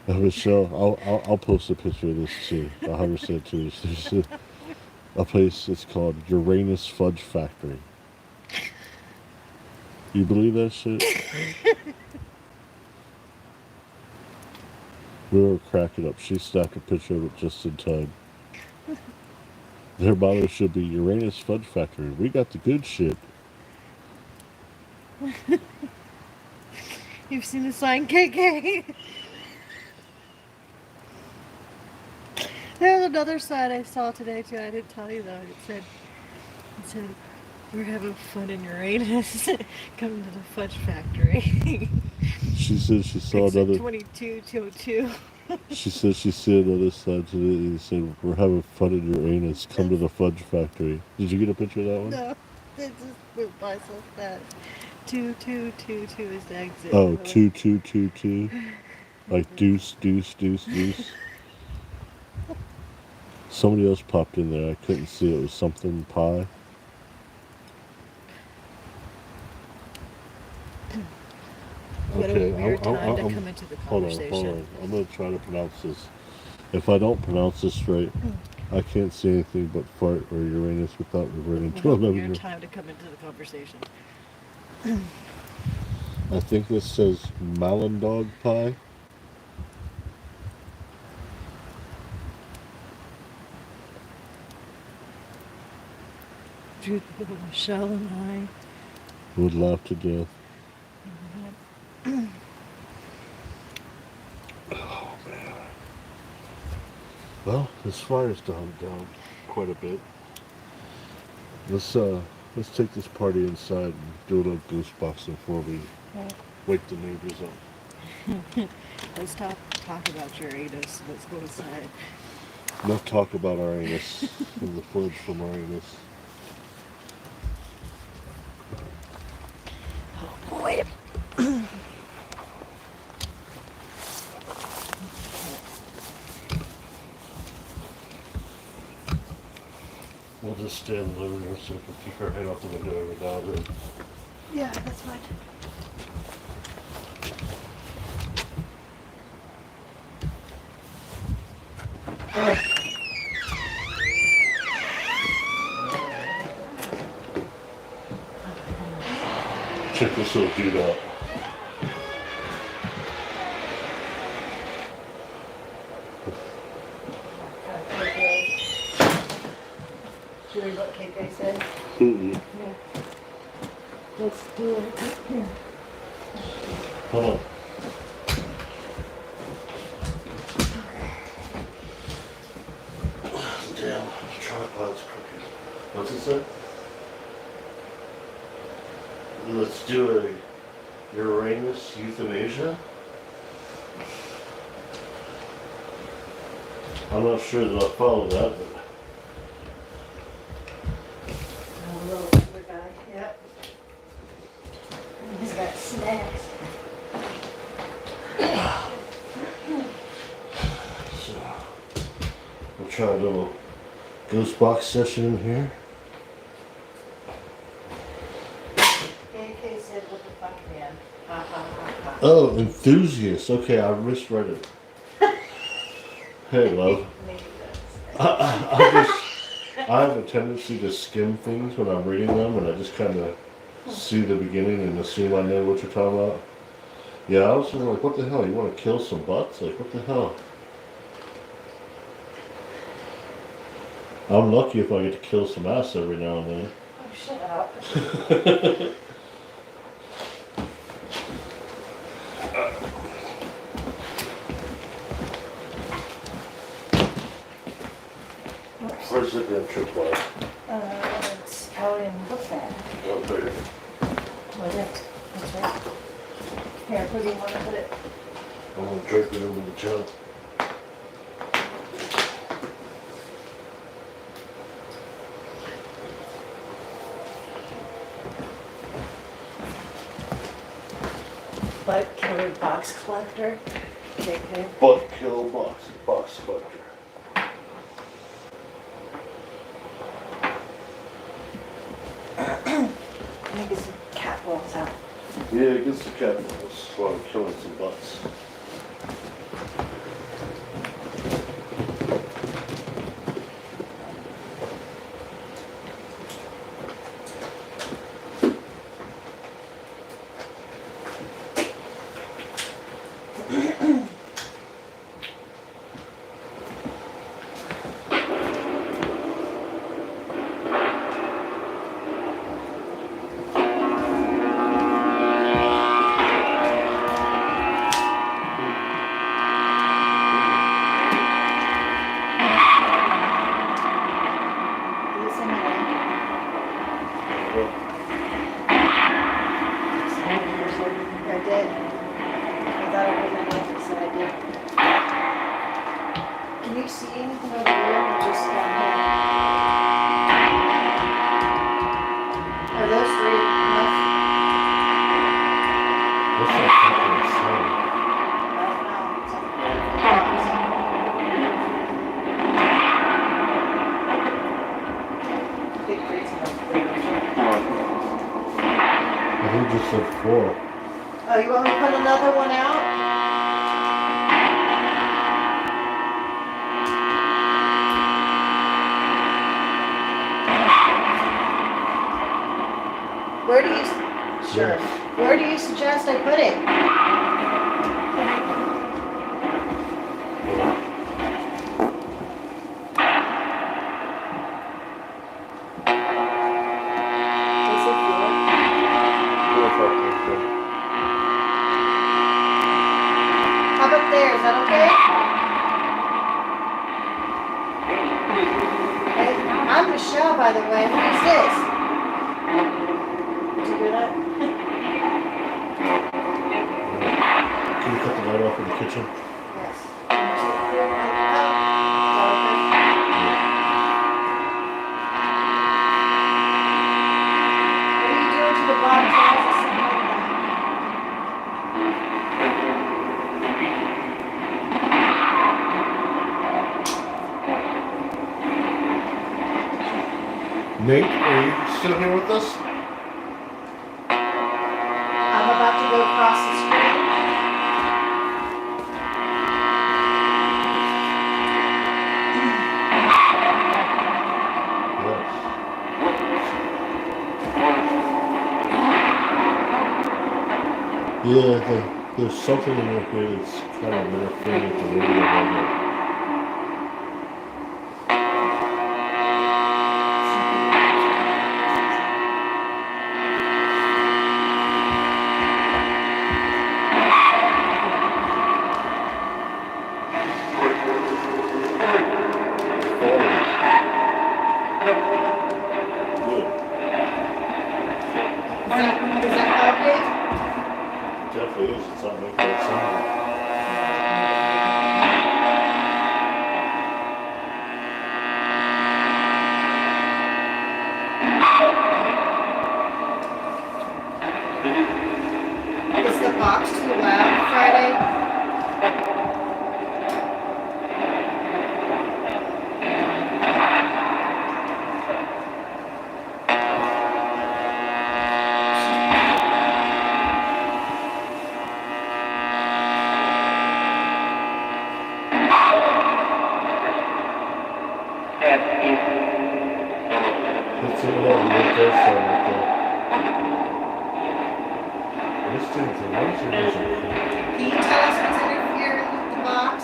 [SPEAKER 1] And Michelle, I'll post a picture of this too. 100% too. There's a place. It's called Uranus Fudge Factory. You believe that shit? We were cracking up. She snapped a picture of it just in time. Their motto should be Uranus Fudge Factory. We got the good shit.
[SPEAKER 2] You've seen the sign, KK? There are another sign I saw today too. I didn't tell you though. It said, we're having fun in Uranus. Come to the fudge factory.
[SPEAKER 1] She said she saw
[SPEAKER 2] Exit
[SPEAKER 1] another.
[SPEAKER 2] 2202.
[SPEAKER 1] She said she saw another side today. It said we're having fun in your anus. Come to the fudge factory. Did you get a picture of that one?
[SPEAKER 2] No, it just went by so fast. 2222 is the exit.
[SPEAKER 1] Oh, 2222. Like deuce, deuce, deuce, deuce. Somebody else popped in there. I couldn't see. It was something pie.
[SPEAKER 2] What
[SPEAKER 1] Okay,
[SPEAKER 2] a weird time to
[SPEAKER 1] I'm
[SPEAKER 2] come into the
[SPEAKER 1] hold on,
[SPEAKER 2] conversation.
[SPEAKER 1] hold on. I'm gonna try to pronounce this. If I don't pronounce this right, I can't say anything but fart or Uranus without reverting to
[SPEAKER 2] Well,
[SPEAKER 1] another.
[SPEAKER 2] weird time to come into the conversation.
[SPEAKER 1] I think this says Malin dog pie.
[SPEAKER 2] Michelle and
[SPEAKER 1] Would laugh to death. Oh man. Well, this fire's down quite a bit. Let's take this party inside and do a little goose boxing before we wake the neighbors up.
[SPEAKER 2] Let's talk about your anus. Let's go inside.
[SPEAKER 1] Not talk about our anus and the fudge from our anus.
[SPEAKER 2] Oh, wait a minute.
[SPEAKER 1] We'll just stand in the living room so we can peek our head out the window every now and then.
[SPEAKER 2] Yeah, that's fine.
[SPEAKER 1] Check this little dude out.
[SPEAKER 2] Should we what KK said?
[SPEAKER 1] Mm-mm.
[SPEAKER 2] Yeah. Let's do it. Here.
[SPEAKER 1] Hold on. Damn, the tripod's crooked. What's it say? Let's do a Uranus euthanasia? I'm not sure that I'll follow that, but
[SPEAKER 2] A little older guy. Yep. He's got snacks.
[SPEAKER 1] so we'll try a little ghost box session in here.
[SPEAKER 2] KK said, what the fuck, man? Ha ha ha ha.
[SPEAKER 1] Oh, enthusiast. Okay, I misread it. Hey, love.
[SPEAKER 2] Maybe that's.
[SPEAKER 1] I have a tendency to skim things when I'm reading them, and I just kind of see the beginning and assume I know what you're talking about. Yeah, I was just like, what the hell? You want to kill some butts? Like, what the hell? I'm lucky if I get to kill some ass every now and then.
[SPEAKER 2] Oh, shut up.
[SPEAKER 1] Where's the damn tripwire?
[SPEAKER 2] It's out in Bookman.
[SPEAKER 1] Oh, there.
[SPEAKER 2] What is it? That's right. Here, where do you want to put it?
[SPEAKER 1] I'm going to drape it over the jug.
[SPEAKER 2] Butt killer box collector. KK.
[SPEAKER 1] Butt kill box collector.
[SPEAKER 2] Let me get some cat balls out.
[SPEAKER 1] Yeah, get the cat balls while I'm killing some butts. He just said 4.
[SPEAKER 2] Oh, you want me to put another one out? Where do you... Sure.
[SPEAKER 1] Yes.
[SPEAKER 2] Where do you suggest I put it? Is it 4? How about there? Is that okay? Hey, I'm Michelle, by the way. Who's this? Did you hear that?
[SPEAKER 1] Can you cut the light off in the kitchen?
[SPEAKER 2] Yes. What are you doing to the box? Why is it sitting like that?
[SPEAKER 1] Nate, are you still here with us?
[SPEAKER 2] I'm about to go across the street.
[SPEAKER 1] Yes. Yeah, there's something in your here that's kind of interfering with the radio right now.
[SPEAKER 2] Is that carpet?
[SPEAKER 1] Definitely is. It's not making that sound.
[SPEAKER 2] Is the box too loud Friday?
[SPEAKER 1] Let's see what happens with that sound right there. This thing's a bunch of music.
[SPEAKER 2] Can you tell us what's interfering with the box?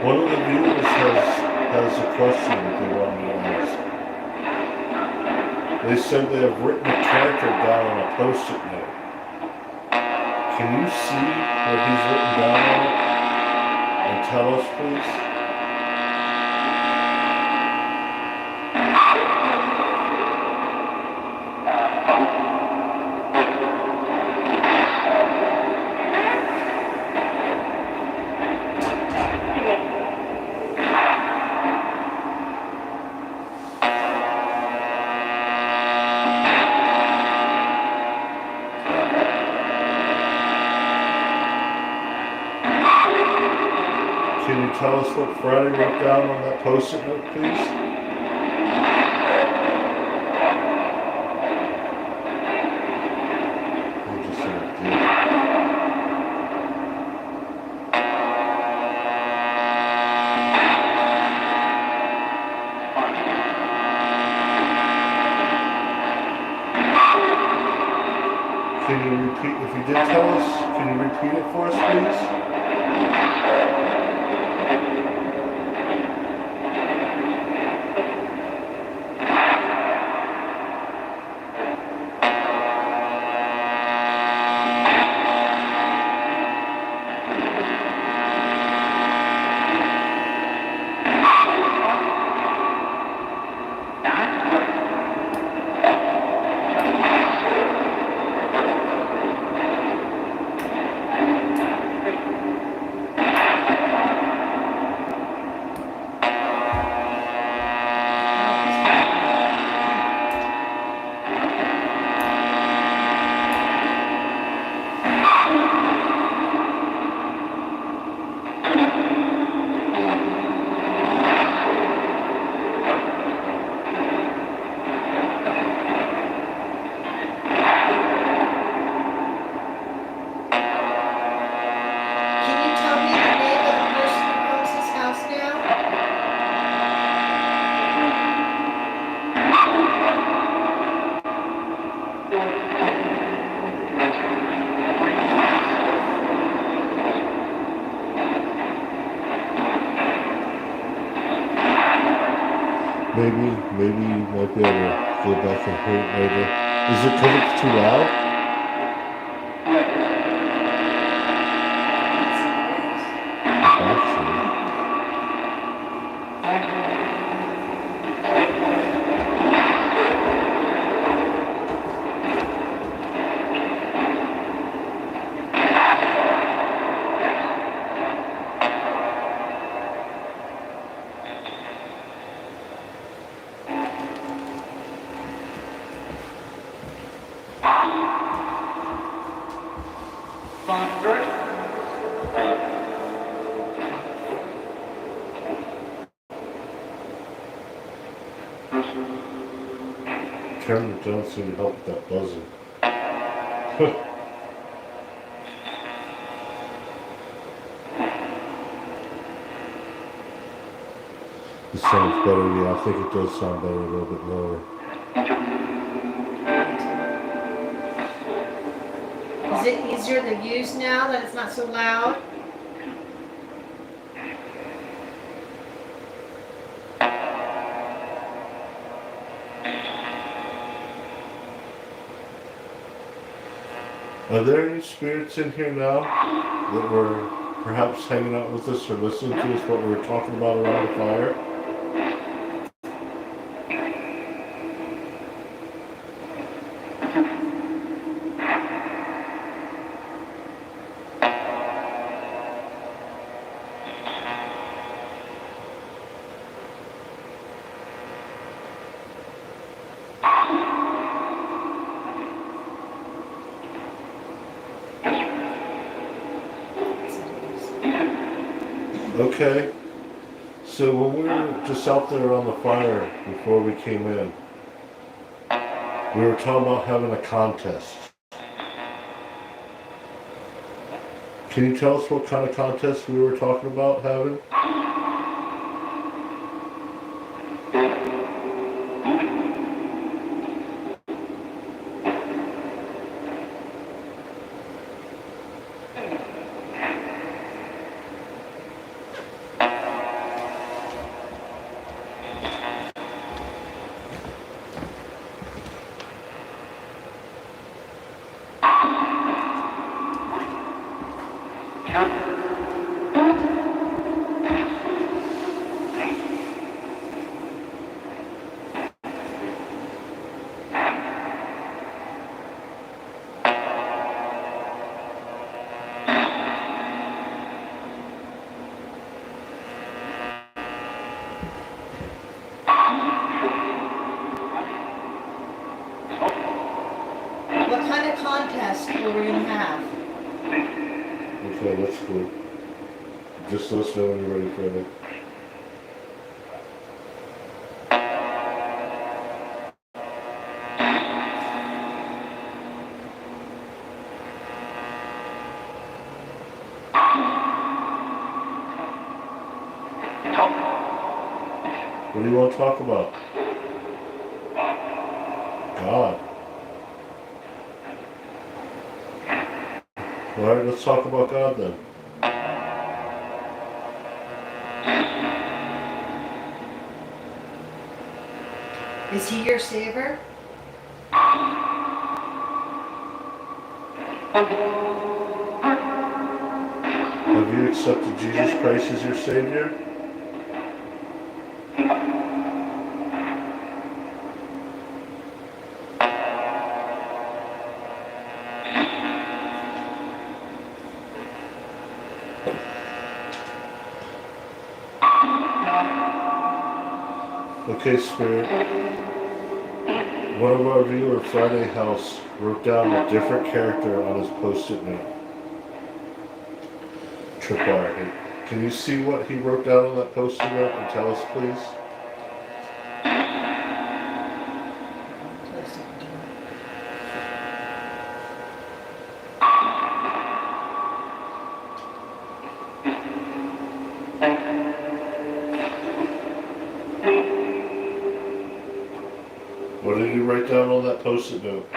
[SPEAKER 1] One of the viewers has a question that they want me to ask. They said they have written a character down on a post-it note. Can you see what he's written down on it? And tell us, please? Can you tell us what Friday wrote down on that post-it note, please? We'll just say it, yeah. you repeat, if you did tell us, can you repeat it for us, please?
[SPEAKER 3] Can you tell me the name of the person who owns this house now?
[SPEAKER 1] Maybe you might be able to go back and hear it later. Is it because it's too loud? Actually. Turn it down so you help with that buzzing. It sounds better, yeah. I think it does sound better a little bit lower.
[SPEAKER 3] Is it easier to use now that it's not so loud?
[SPEAKER 1] Are there any spirits in here now that were perhaps hanging out with us or listening to us what we were talking about around the fire? Okay. So when we were just out there on the fire before we came in, we were talking about having a contest. Can you tell us what kind of contest we were talking about having?
[SPEAKER 3] What kind of contest were we gonna have?
[SPEAKER 1] Okay, that's cool. Just let us know when you're ready for it. What do you want to talk about? God. All right, let's talk about God then.
[SPEAKER 3] Is he your savior?
[SPEAKER 1] Have you accepted Jesus Christ as your Savior? Okay, Spirit. One of our viewer, Friday House, wrote down a different character on his post-it note. Tripwire. Can you see what he wrote down on that post-it note and tell us, please?
[SPEAKER 2] Close it down.
[SPEAKER 1] What did you write down on that post-it note?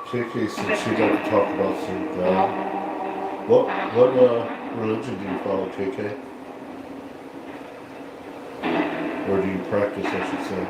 [SPEAKER 1] KK said she'd like to talk about some God. What religion do you follow, KK? Or do you practice, I should say?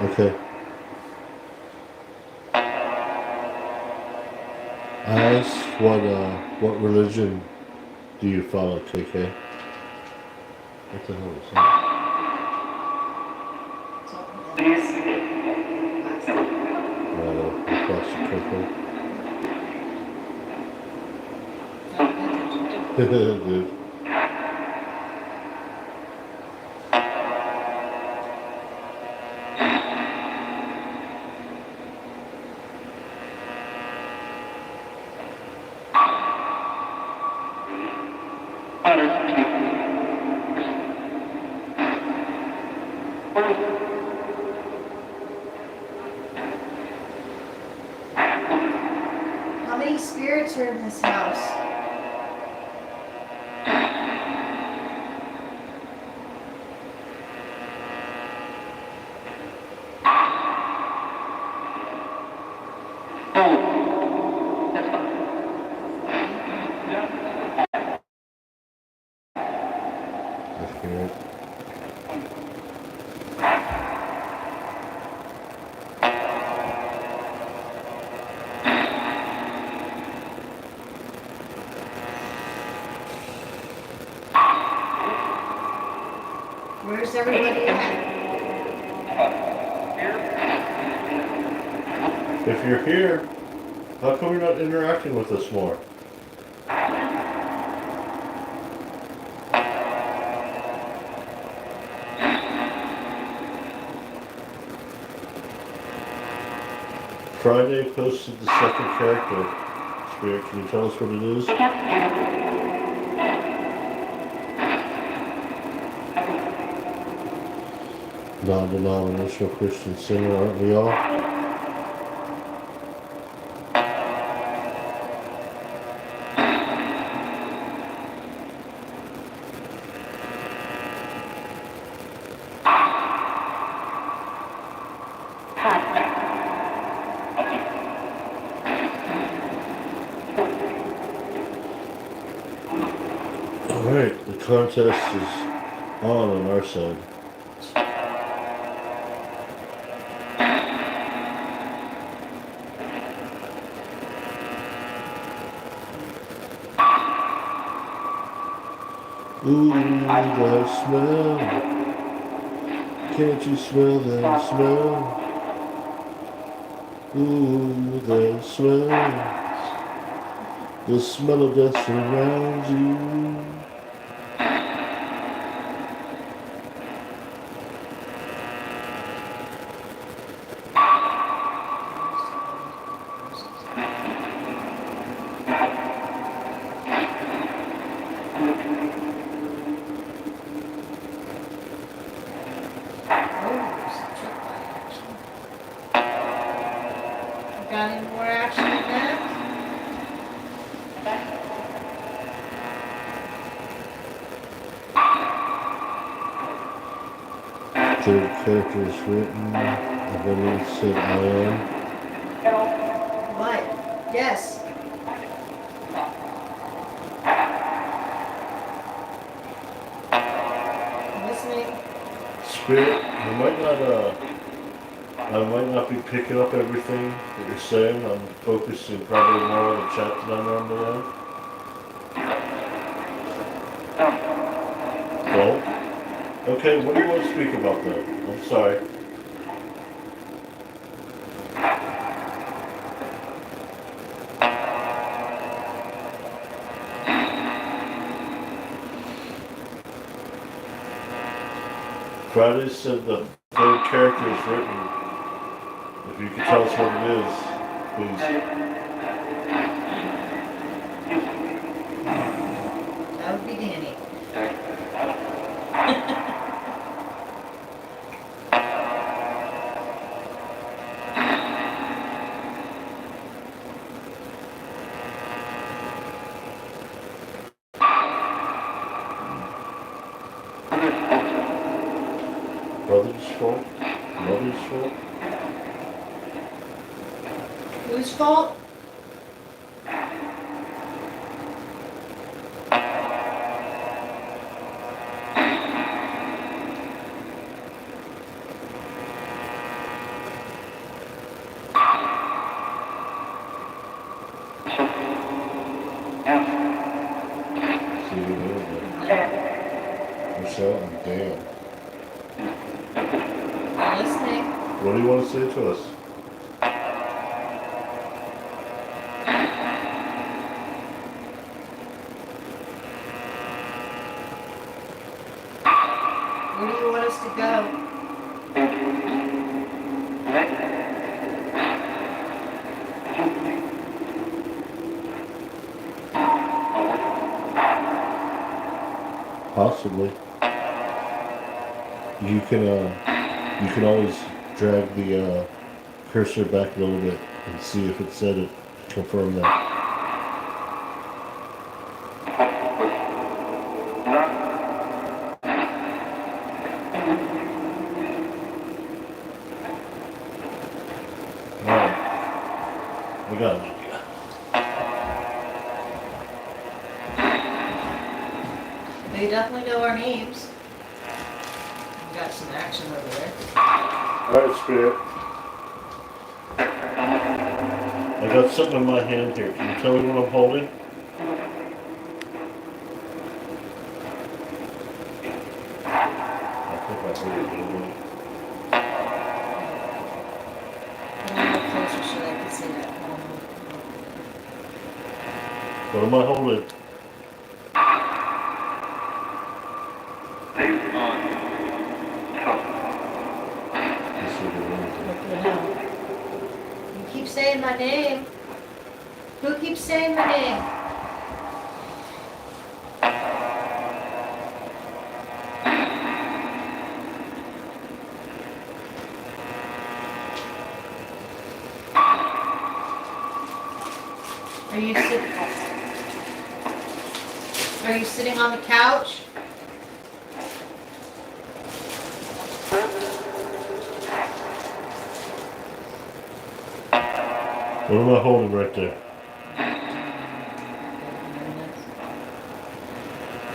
[SPEAKER 1] Okay. I asked what religion do you follow, KK? What the hell is that? Across the country. Dude.
[SPEAKER 3] How many spirits are in this house?
[SPEAKER 1] That's good.
[SPEAKER 3] Where's everybody at?
[SPEAKER 1] If you're here, how come you're not interacting with us more? Friday posted the second character. Spirit, can you tell us what it is? Non-denominational Christian singer, aren't we all? Alright, the contest is on our side. Ooh, that smell. Can't you smell that smell? Ooh, that smell. The smell of death surrounds you.
[SPEAKER 3] Got any more action than that?
[SPEAKER 1] Third character is written. I've already said I am.
[SPEAKER 3] What? Yes. I'm listening.
[SPEAKER 1] Spirit, I might not be picking up everything that you're saying. I'm focusing probably more on the chat than I normally am. Well, okay, what do you want to speak about then? I'm sorry. Friday said the third character is written. If you could tell us what it is, please.
[SPEAKER 3] That would be Danny.
[SPEAKER 1] Brother's fault? Mother's fault?
[SPEAKER 3] Whose fault?
[SPEAKER 1] See you later. Michelle and Dan.
[SPEAKER 3] I'm listening.
[SPEAKER 1] What do you want to say to us?
[SPEAKER 3] Where do you want us to go?
[SPEAKER 1] Possibly. You can always drag the cursor back a little bit and see if it said it. Confirm that. Alright. We got it.
[SPEAKER 3] They definitely know our names. We got some action over there.
[SPEAKER 1] Alright, Spirit. I got something in my hand here. Can you tell me what I'm holding? I think I heard it a little bit.
[SPEAKER 3] Come a little closer so I can see that.
[SPEAKER 1] What am I holding? This is the one.
[SPEAKER 3] What the hell? You keeps saying my name? Who keeps saying my name? Are you sitting on the couch?
[SPEAKER 1] What am I holding right there?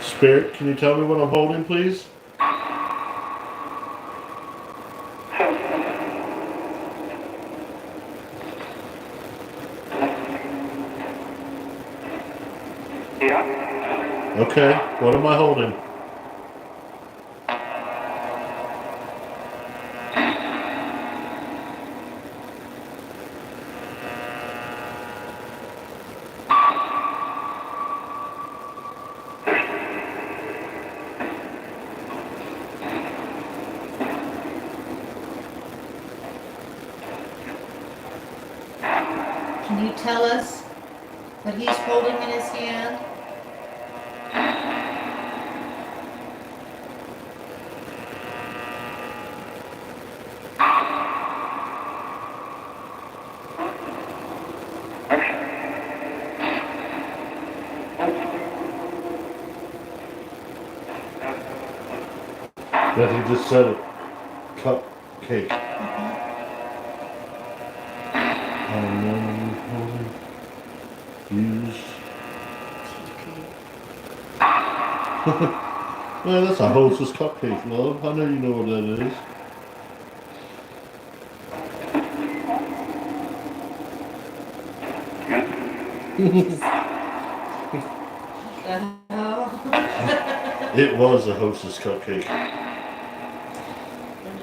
[SPEAKER 1] Spirit, can you tell me what I'm holding, please? Okay, what am I holding?
[SPEAKER 3] Can you tell us what he's holding in his hand?
[SPEAKER 1] That he just said it. Cupcake. Used. Well, that's a hostess cupcake, love. I know you know what that is. It was a hostess cupcake.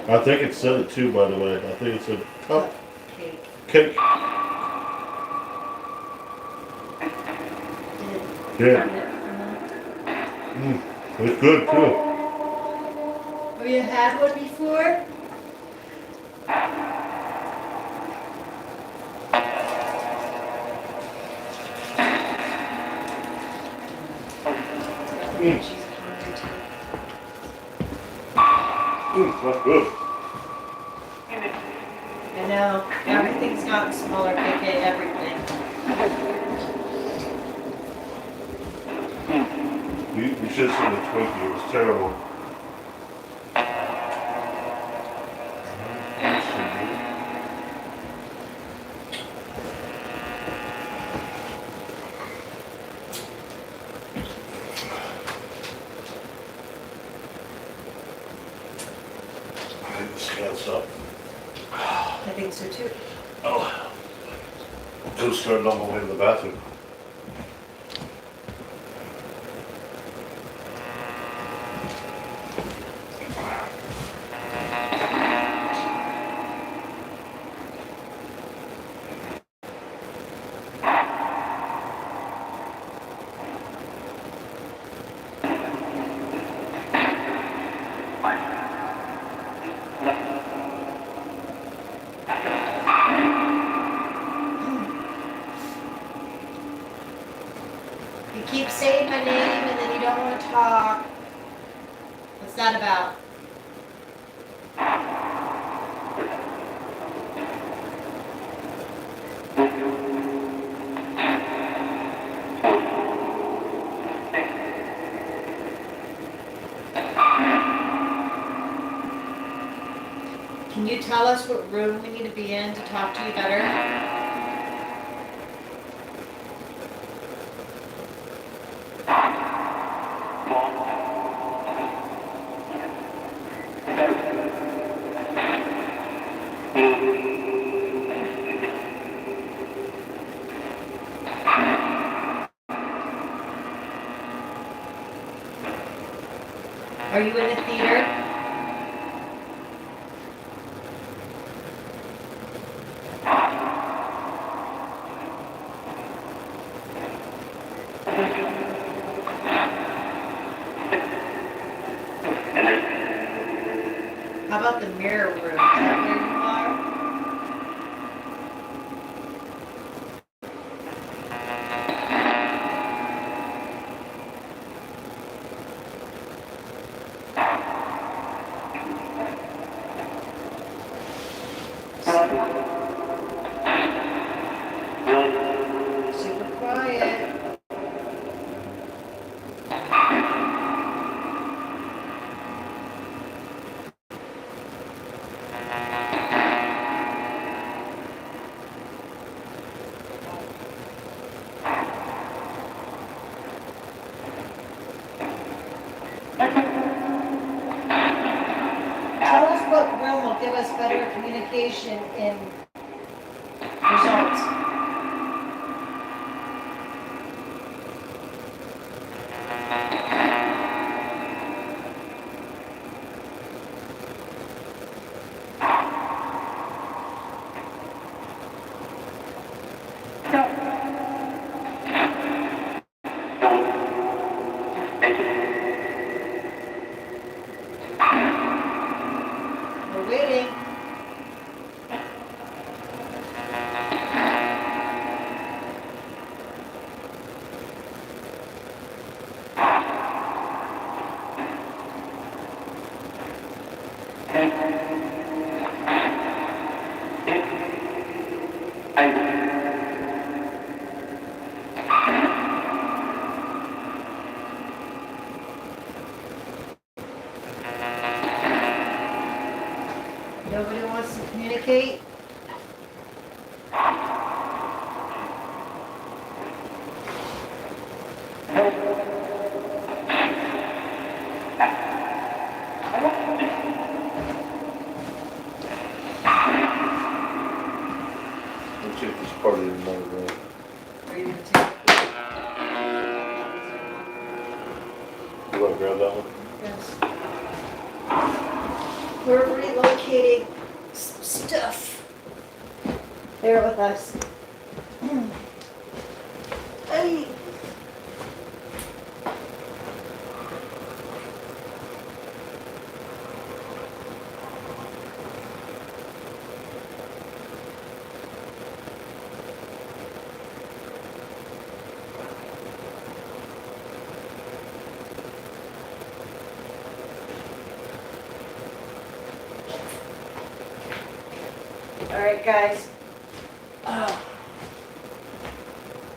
[SPEAKER 1] I think it said it too, by the way. I think it said cupcake. Yeah. It's good too.
[SPEAKER 3] Have you had one before?
[SPEAKER 1] That's good.
[SPEAKER 3] I know. Everything's gotten smaller, KK, everything.
[SPEAKER 1] You should have seen the Twinkie. It was terrible. I think this up.
[SPEAKER 3] I think so too.
[SPEAKER 1] Oh. Go started on my way to the bathroom.
[SPEAKER 3] You keep saying my name and then you don't want to talk. What's that about? Can you tell us what room we need to be in to talk to you better? Are you in a theater? How about the mirror room? Is that where you are? Super quiet. Tell us what room will give us better communication in results. We're waiting. Nobody wants to communicate?
[SPEAKER 1] We'll take this party in another room.
[SPEAKER 3] Are you gonna take it?
[SPEAKER 1] You wanna grab that one?
[SPEAKER 3] Yes. We're relocating some stuff. Bear with us. Hey. All right, guys.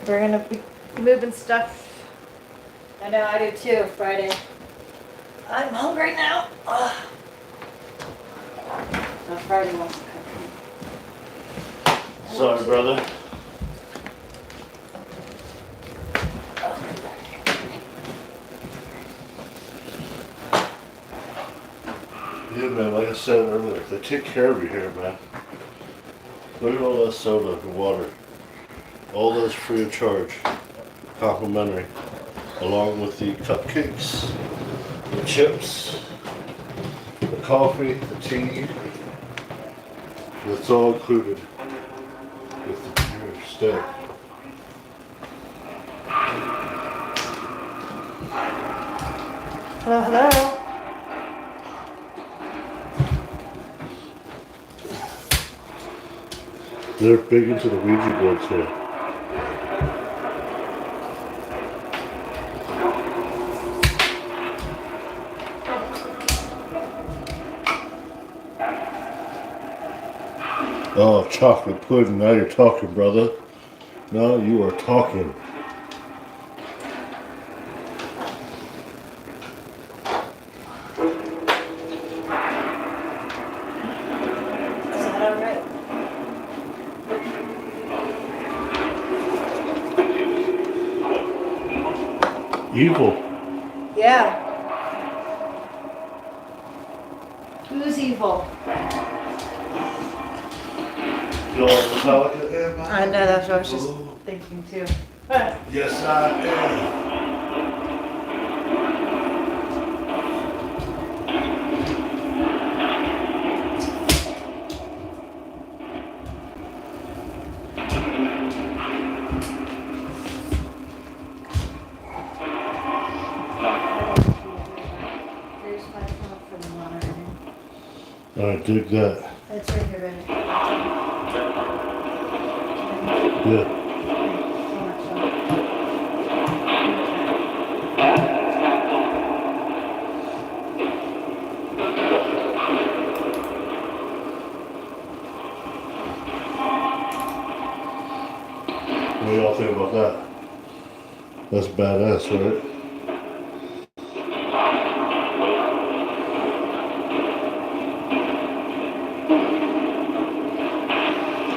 [SPEAKER 3] We're gonna be moving stuff. I know, I do too, Friday. I'm hungry now. No, Friday wants to cook.
[SPEAKER 1] Sorry, brother. Yeah, man, like I said earlier, they take care of you here, man. Look at all that soda and water. All that's free of charge. Complimentary. Along with the cupcakes, the chips, the coffee, the tea. That's all included with your stay.
[SPEAKER 3] Hello, hello.
[SPEAKER 1] They're big into the Ouija boards here. Oh, chocolate pudding. Now you're talking, brother. Now you are talking.
[SPEAKER 3] Is that all right?
[SPEAKER 1] Evil.
[SPEAKER 3] Yeah. Who's evil?
[SPEAKER 1] You know what Metallica is?
[SPEAKER 3] I know, that's what I was just thinking too.
[SPEAKER 1] Yes, I am.
[SPEAKER 3] Here's my phone for the monitoring.
[SPEAKER 1] Alright, dig that.
[SPEAKER 3] That's right here, baby.
[SPEAKER 1] Yeah. That's badass, right?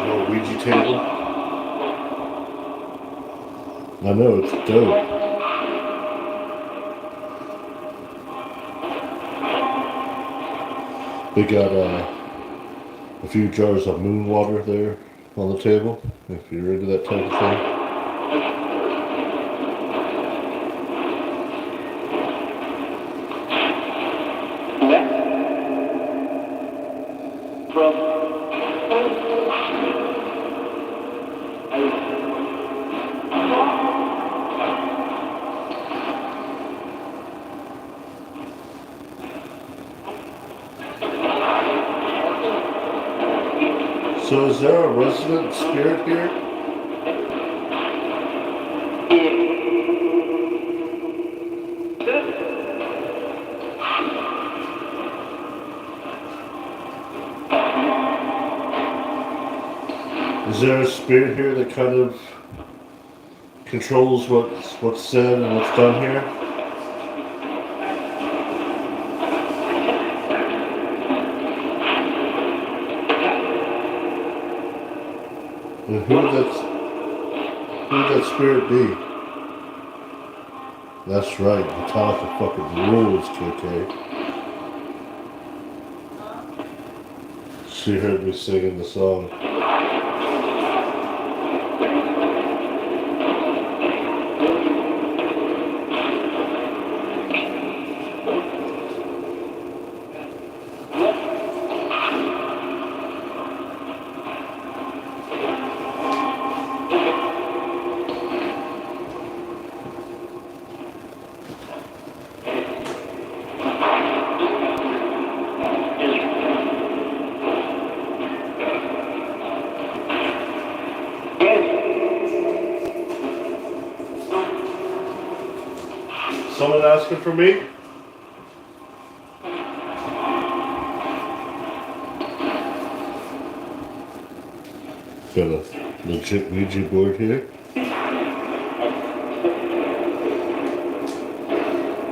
[SPEAKER 1] Oh, Ouija table. I know, it's dope. They got a few jars of moon water there on the table, if you're into that type of thing. So is there a resident spirit here? Is there a spirit here that kind of controls what's said and what's done here? And who would that spirit be? That's right, Metallica fucking rules, KK. She heard me singing the song. Someone asking for me? Got a legit Ouija board here.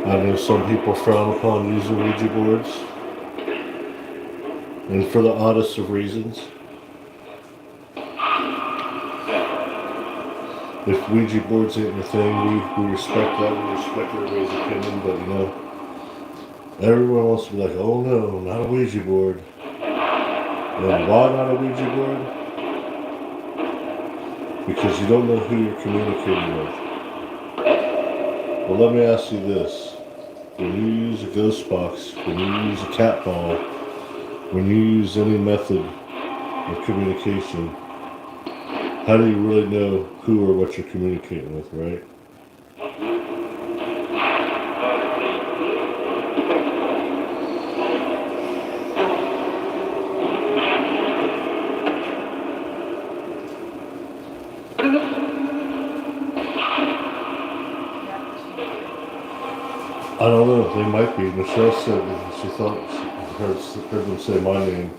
[SPEAKER 1] I know some people frown upon using Ouija boards, and for the oddest of reasons. If Ouija boards ain't your thing, we respect that, we respect everybody's opinion, but you know, everyone wants to be like, oh no, not a Ouija board. And why not a Ouija board? Because you don't know who you're communicating with. Well, let me ask you this. When you use a ghost box, when you use a cat ball, when you use any method of communication, how do you really know who or what you're communicating with, right? I don't know, they might be. Michelle said that she thought she heard them say my name.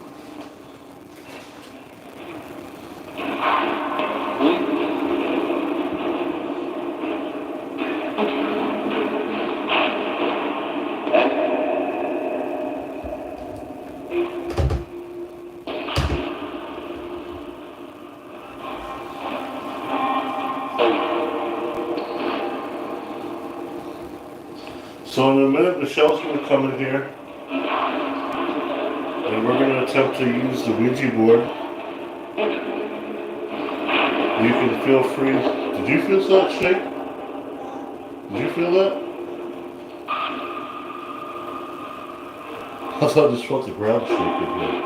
[SPEAKER 1] So in a minute, Michelle's going to come in here, and we're going to attempt to use the Ouija board. You can feel free. Did you feel that shake? Did you feel that? I thought I just felt the ground shaking here.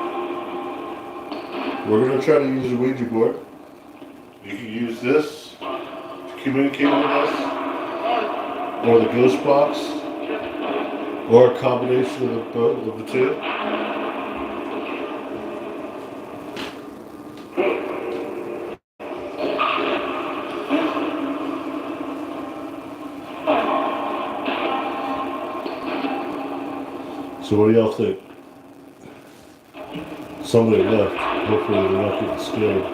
[SPEAKER 1] We're going to try to use the Ouija board. You can use this to communicate with us, or the ghost box, or a combination of the two. So what do y'all think? Somebody left. Hopefully they're not getting scared.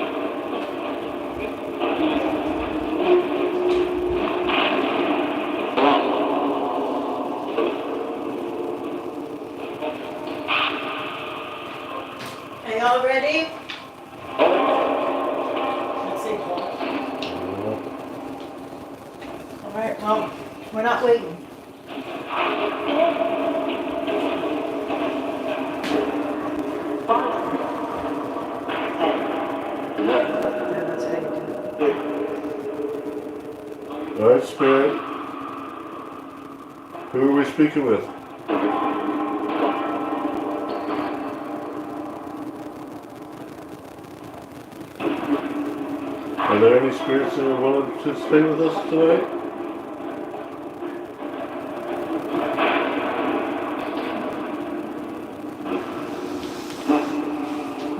[SPEAKER 3] y'all ready? Let's see. All right, well, we're not waiting. Yeah, that's how you do it.
[SPEAKER 1] All right, Spirit. Who are we speaking with? Are there any spirits that want to participate with us tonight?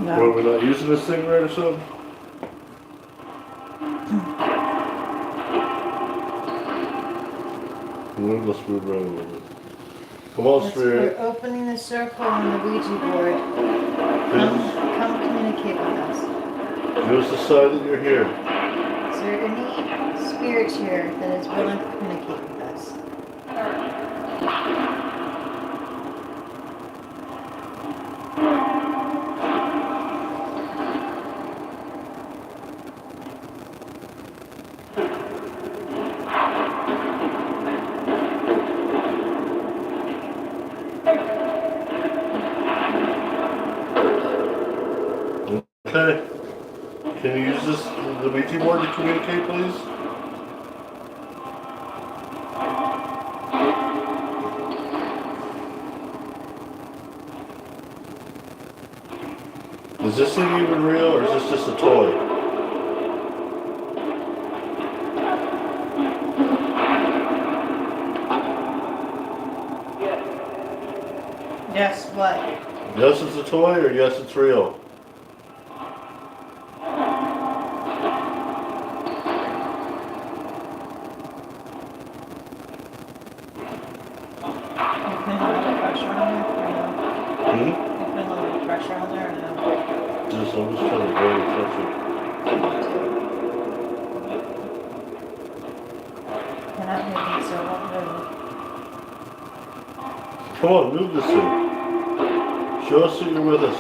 [SPEAKER 3] No.
[SPEAKER 1] Or are we not using this thing right or something? Let's move around a little bit. Come on, Spirit.
[SPEAKER 3] We're opening the circle on the Ouija board.
[SPEAKER 1] Please,
[SPEAKER 3] Come communicate with us.
[SPEAKER 1] give us the sign that you're here.
[SPEAKER 3] Is there any spirit here that is willing to communicate with us?
[SPEAKER 1] Okay. Can you use this, the Ouija board to communicate, please? Is this thing even real, or is this just a toy?
[SPEAKER 3] Yes, what?
[SPEAKER 1] Yes, it's a toy, or yes, it's real?
[SPEAKER 3] You put a little pressure on there? Or no?
[SPEAKER 1] Hmm?
[SPEAKER 3] You put a little pressure on there or no?
[SPEAKER 1] I'm just trying to draw your attention.
[SPEAKER 3] You're not moving, so it won't move.
[SPEAKER 1] Come on, move this thing. Show us that you're with us.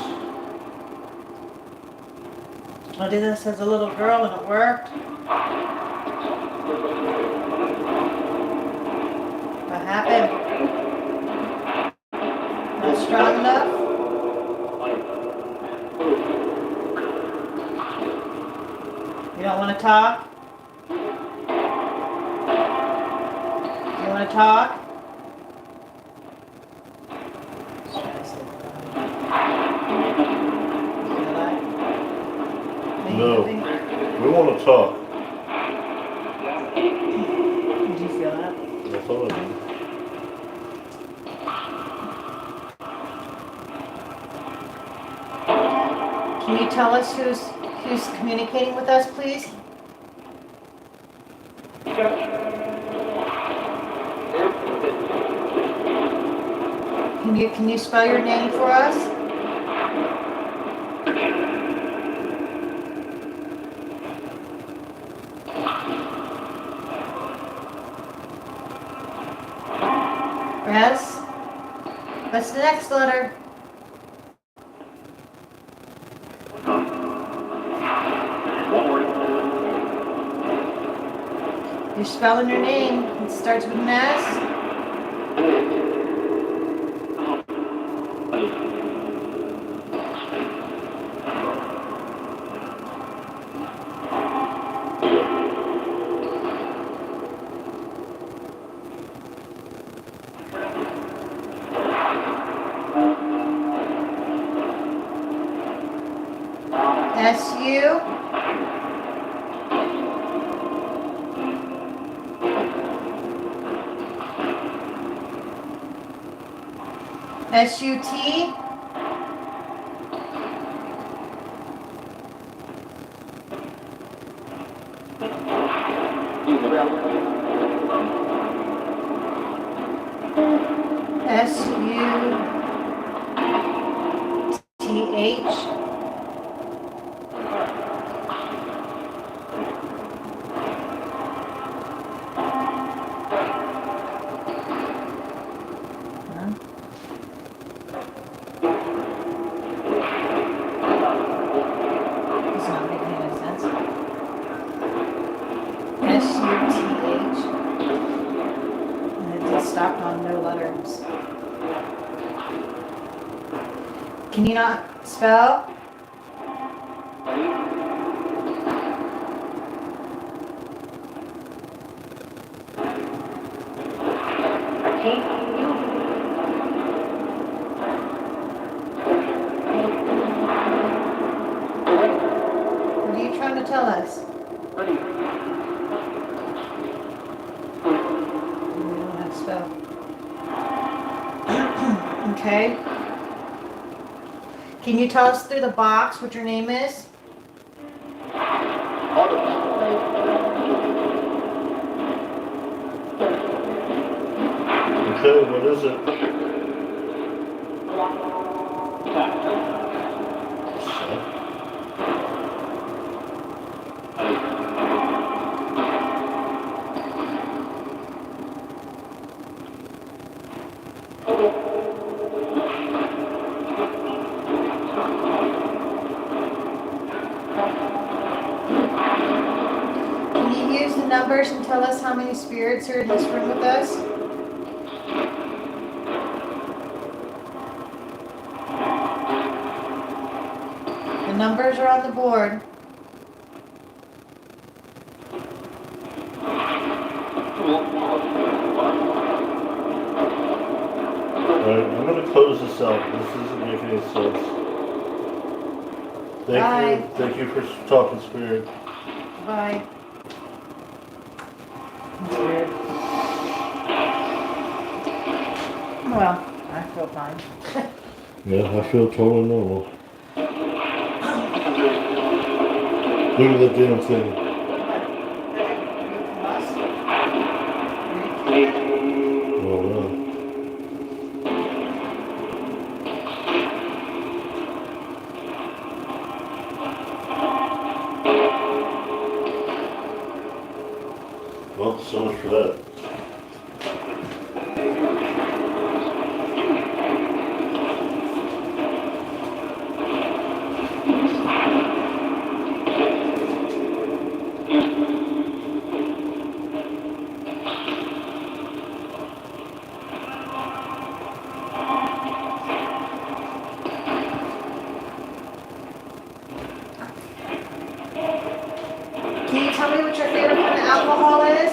[SPEAKER 3] I did this as a little girl and it worked. What happened? Not strong enough? You don't want to talk? You want to talk? Let's try to sleep. Feel that? Are you
[SPEAKER 1] No.
[SPEAKER 3] moving?
[SPEAKER 1] We want to talk.
[SPEAKER 3] Did you feel that?
[SPEAKER 1] I thought I did.
[SPEAKER 3] Can you tell us who's communicating with us, please? Can you spell your name for us? S? What's the next letter? You're spelling your name. It starts with an S. S-U. S-U-T. S-U-T-H. on no letters. Can you not spell? What are you trying to tell us? We don't know how to spell. Okay. Can you tell us through the box what your name is?
[SPEAKER 1] Okay, what is it?
[SPEAKER 3] Can you use the numbers and tell us how many spirits are in this room with us? The numbers are on the board.
[SPEAKER 1] Alright, I'm gonna close this out. This doesn't make any sense. Thank
[SPEAKER 3] Bye.
[SPEAKER 1] you. Thank you for talking spirit.
[SPEAKER 3] Bye. That's weird. Well, I feel fine.
[SPEAKER 1] Yeah, I feel totally normal. Look at that damn thing. Oh, wow. Well, so much for that.
[SPEAKER 3] Can you tell me what your favorite kind of alcohol is?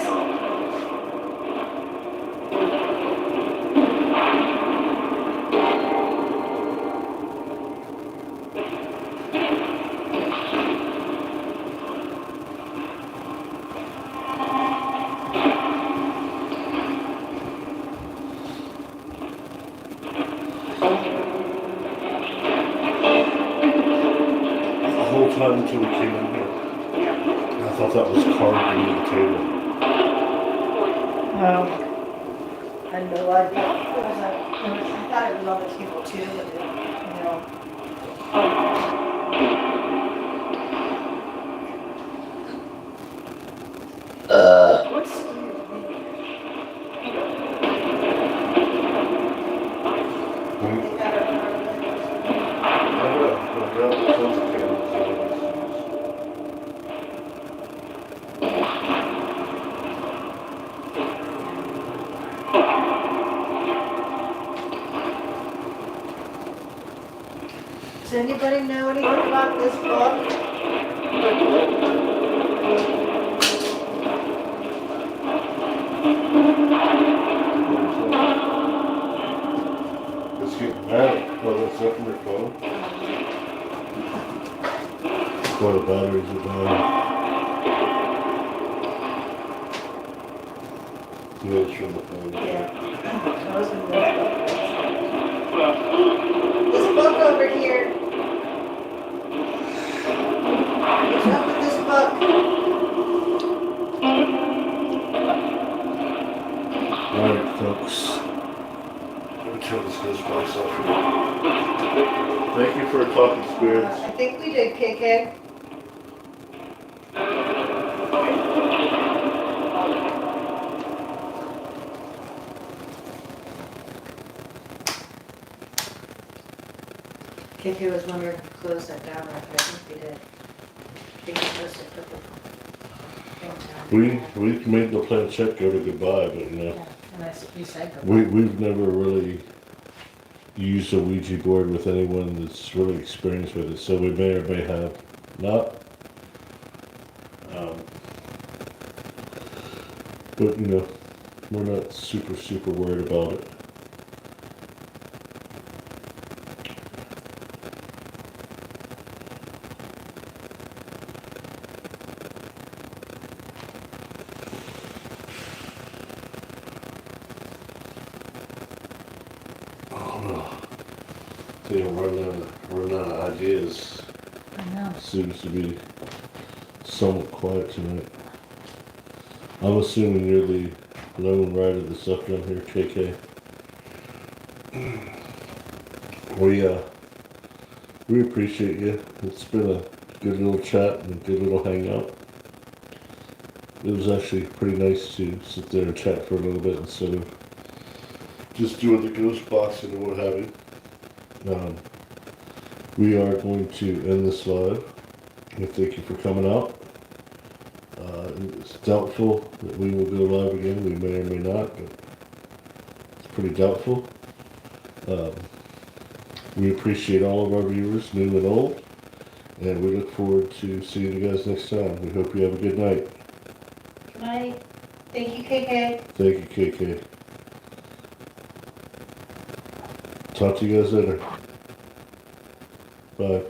[SPEAKER 1] The whole time until we came in here, I thought that was carved into the table.
[SPEAKER 3] Oh. I had no idea. I thought it was on the table too, but it, you know. What's Does anybody know anything about this book?
[SPEAKER 1] It's getting mad. Well, that's up in your phone. Boy, the batteries are dying. Yeah, it's from the phone.
[SPEAKER 3] Yeah. This book over here. What's up with this book?
[SPEAKER 1] Alright, folks. Let me turn this goosebumps off here. Thank you for talking spirits.
[SPEAKER 3] I think we did, KK. KK was wondering if we closed that down right, but I think we did. I think we're supposed to put the thing down.
[SPEAKER 1] We made the planchette go to goodbye, but no.
[SPEAKER 3] Yeah, and nice recycle.
[SPEAKER 1] We've never really used a Ouija board with anyone that's really experienced with it, so we may or may have not. But you know, we're not super worried about it. Oh no. Damn, running out of ideas.
[SPEAKER 3] I know.
[SPEAKER 1] Seems to be somewhat quiet tonight. I'm assuming you're the lone rider of the stuff down here, KK. We appreciate you. It's been a good little chat and a good little hangout. It was actually pretty nice to sit there and chat for a little bit instead of just doing the ghost boxing and what have you. We are going to end this live. And thank you for coming out. It's doubtful that we will go live again. We may or may not, but it's pretty doubtful. We appreciate all of our viewers, new and old, and we look forward to seeing you guys next time. We hope you have a good night.
[SPEAKER 3] Good night. Thank you, KK.
[SPEAKER 1] Thank you, KK. Talk to you guys later. Bye.